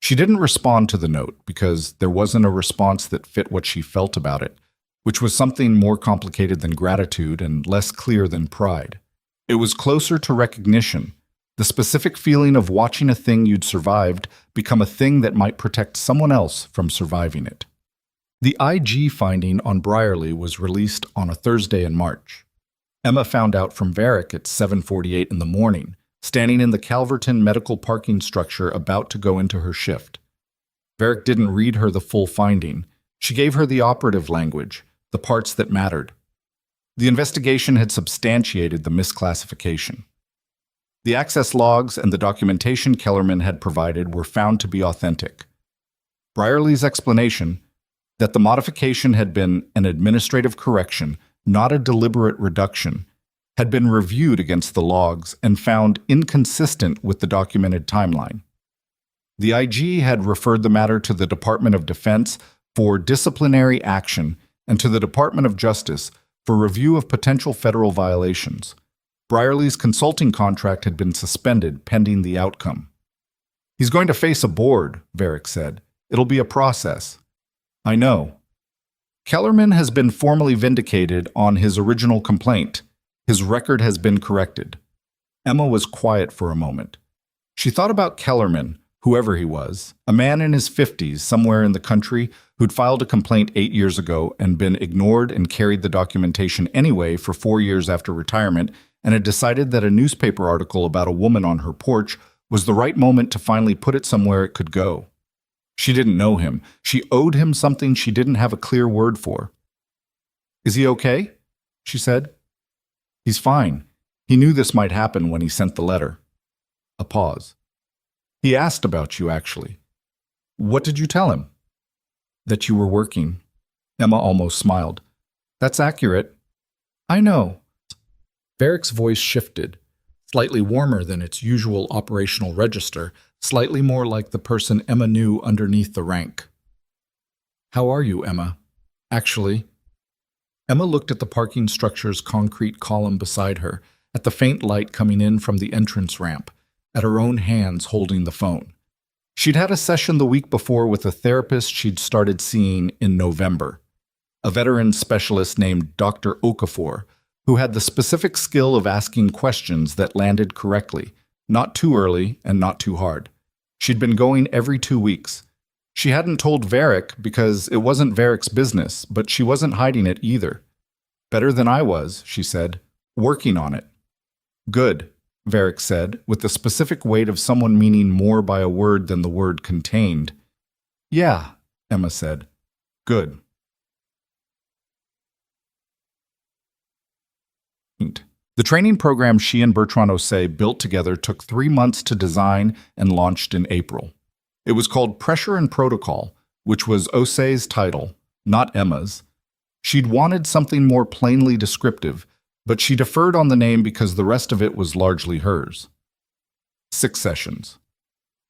She didn't respond to the note because there wasn't a response that fit what she felt about it, which was something more complicated than gratitude and less clear than pride. It was closer to recognition, the specific feeling of watching a thing you'd survived become a thing that might protect someone else from surviving it. The IG finding on Brierly was released on a Thursday in March. Emma found out from Varick at 7:48 in the morning, standing in the Calverton medical parking structure about to go into her shift. Varick didn't read her the full finding. She gave her the operative language, the parts that mattered. The investigation had substantiated the misclassification. The access logs and the documentation Kellerman had provided were found to be authentic. Brierly's explanation, that the modification had been an administrative correction, not a deliberate reduction, had been reviewed against the logs and found inconsistent with the documented timeline. The IG had referred the matter to the Department of Defense for disciplinary action and to the Department of Justice for review of potential federal violations. Brierly's consulting contract had been suspended pending the outcome. He's going to face a board, Varick said. It'll be a process. I know. Kellerman has been formally vindicated on his original complaint. His record has been corrected. Emma was quiet for a moment. She thought about Kellerman, whoever he was, a man in his 50s somewhere in the country who'd filed a complaint 8 years ago and been ignored and carried the documentation anyway for 4 years after retirement and had decided that a newspaper article about a woman on her porch was the right moment to finally put it somewhere it could go. She didn't know him. She owed him something she didn't have a clear word for. Is he okay? She said. He's fine. He knew this might happen when he sent the letter. A pause. He asked about you, actually. What did you tell him? That you were working. Emma almost smiled. That's accurate. I know. Varick's voice shifted. slightly warmer than its usual operational register, slightly more like the person Emma knew underneath the rank. "How are you, Emma?" "Actually." Emma looked at the parking structure's concrete column beside her, at the faint light coming in from the entrance ramp, at her own hands holding the phone. She'd had a session the week before with a therapist she'd started seeing in November, a veteran specialist named Dr. Okafor, who had the specific skill of asking questions that landed correctly, not too early and not too hard. She'd been going every 2 weeks. She hadn't told Varick because it wasn't Varick's business, but she wasn't hiding it either. "Better than I was," she said. "Working on it." "Good," Varick said, with the specific weight of someone meaning more by a word than the word contained. "Yeah," Emma said. "Good." The training program she and Bertrand Osei built together took 3 months to design and launched in April. It was called Pressure and Protocol, which was Osei's title, not Emma's. She'd wanted something more plainly descriptive, but she deferred on the name because the rest of it was largely hers. 6 sessions.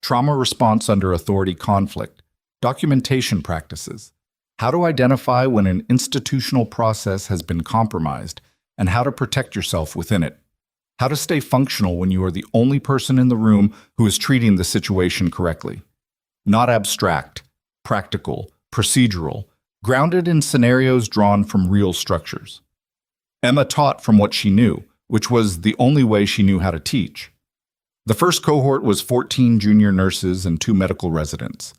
Trauma response under authority conflict, documentation practices, how to identify when an institutional process has been compromised, and how to protect yourself within it. How to stay functional when you are the only person in the room who is treating the situation correctly. Not abstract, practical, procedural, grounded in scenarios drawn from real structures. Emma taught from what she knew, which was the only way she knew how to teach. The first cohort was 14 junior nurses and 2 medical residents.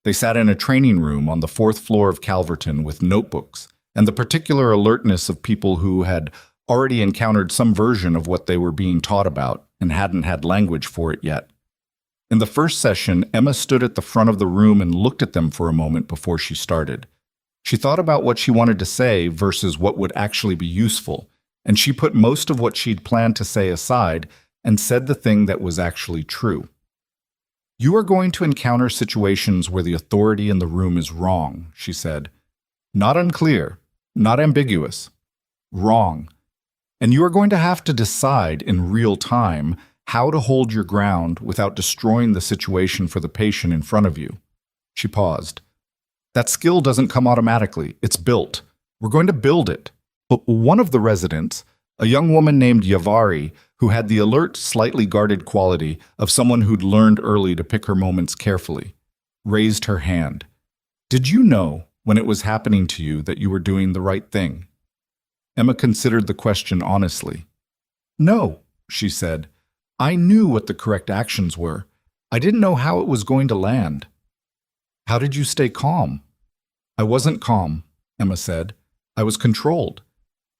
They sat in a training room on the 4th floor of Calverton with notebooks and the particular alertness of people who had already encountered some version of what they were being taught about and hadn't had language for it yet. In the first session, Emma stood at the front of the room and looked at them for a moment before she started. She thought about what she wanted to say versus what would actually be useful, and she put most of what she'd planned to say aside and said the thing that was actually true. "You are going to encounter situations where the authority in the room is wrong," she said. "Not unclear, not ambiguous. Wrong. And you are going to have to decide in real time how to hold your ground without destroying the situation for the patient in front of you." She paused. "That skill doesn't come automatically. It's built. We're going to build it." But one of the residents, a young woman named Yavari, who had the alert, slightly guarded quality of someone who'd learned early to pick her moments carefully, raised her hand. "Did you know, when it was happening to you, that you were doing the right thing?" Emma considered the question honestly. "No," she said. "I knew what the correct actions were. I didn't know how it was going to land." "How did you stay calm?" "I wasn't calm," Emma said. "I was controlled.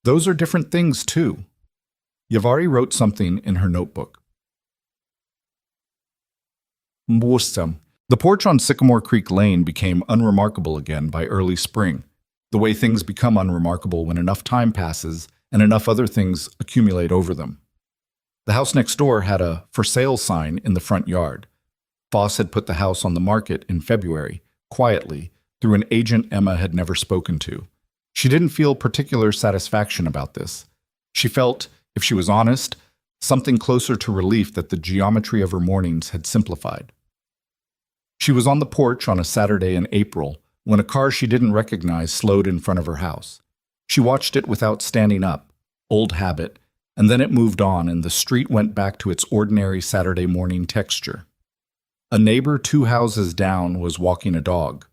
Those are different things, too." Yavari wrote something in her notebook. Mbwusam. The porch on Sycamore Creek Lane became unremarkable again by early spring, the way things become unremarkable when enough time passes and enough other things accumulate over them. The house next door had a "for sale" sign in the front yard. Foss had put the house on the market in February, quietly, through an agent Emma had never spoken to. She didn't feel particular satisfaction about this. She felt, if she was honest, something closer to relief that the geometry of her mornings had simplified. She was on the porch on a Saturday in April when a car she didn't recognize slowed in front of her house. She watched it without standing up, old habit, and then it moved on and the street went back to its ordinary Saturday morning texture. A neighbor 2 houses down was walking a dog.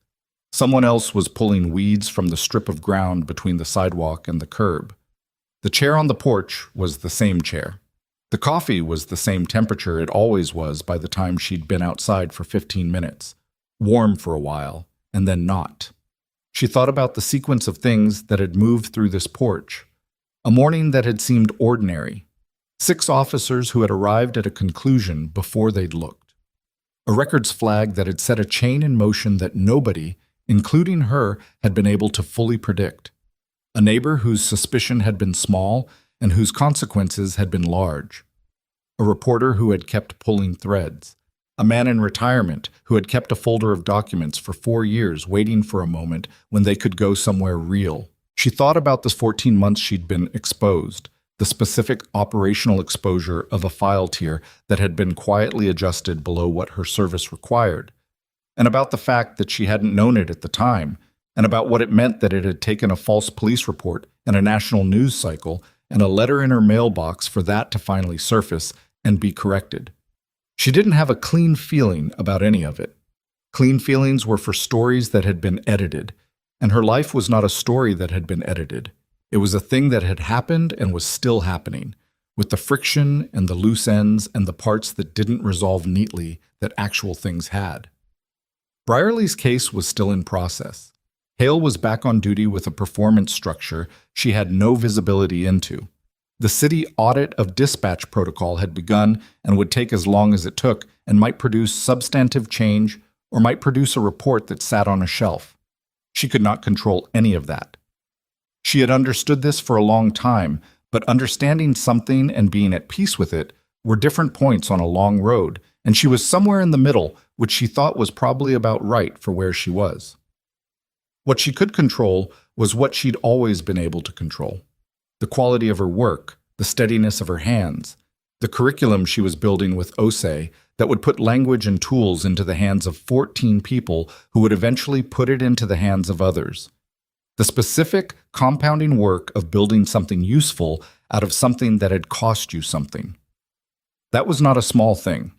Someone else was pulling weeds from the strip of ground between the sidewalk and the curb. The chair on the porch was the same chair. The coffee was the same temperature it always was by the time she'd been outside for 15 minutes, warm for a while, and then not. She thought about the sequence of things that had moved through this porch. A morning that had seemed ordinary. 6 officers who had arrived at a conclusion before they'd looked. A records flag that had set a chain in motion that nobody, including her, had been able to fully predict. A neighbor whose suspicion had been small and whose consequences had been large. A reporter who had kept pulling threads. A man in retirement who had kept a folder of documents for 4 years waiting for a moment when they could go somewhere real. She thought about the 14 months she'd been exposed, the specific operational exposure of a file tier that had been quietly adjusted below what her service required, and about the fact that she hadn't known it at the time, and about what it meant that it had taken a false police report and a national news cycle and a letter in her mailbox for that to finally surface and be corrected. She didn't have a clean feeling about any of it. Clean feelings were for stories that had been edited, and her life was not a story that had been edited. It was a thing that had happened and was still happening, with the friction and the loose ends and the parts that didn't resolve neatly that actual things had. Brierley's case was still in process. Hale was back on duty with a performance structure she had no visibility into. The city audit of dispatch protocol had begun and would take as long as it took and might produce substantive change or might produce a report that sat on a shelf. She could not control any of that. She had understood this for a long time, but understanding something and being at peace with it were different points on a long road, and she was somewhere in the middle, which she thought was probably about right for where she was. What she could control was what she'd always been able to control: the quality of her work, the steadiness of her hands, the curriculum she was building with OSE that would put language and tools into the hands of 14 people who would eventually put it into the hands of others. The specific compounding work of building something useful out of something that had cost you something. That was not a small thing.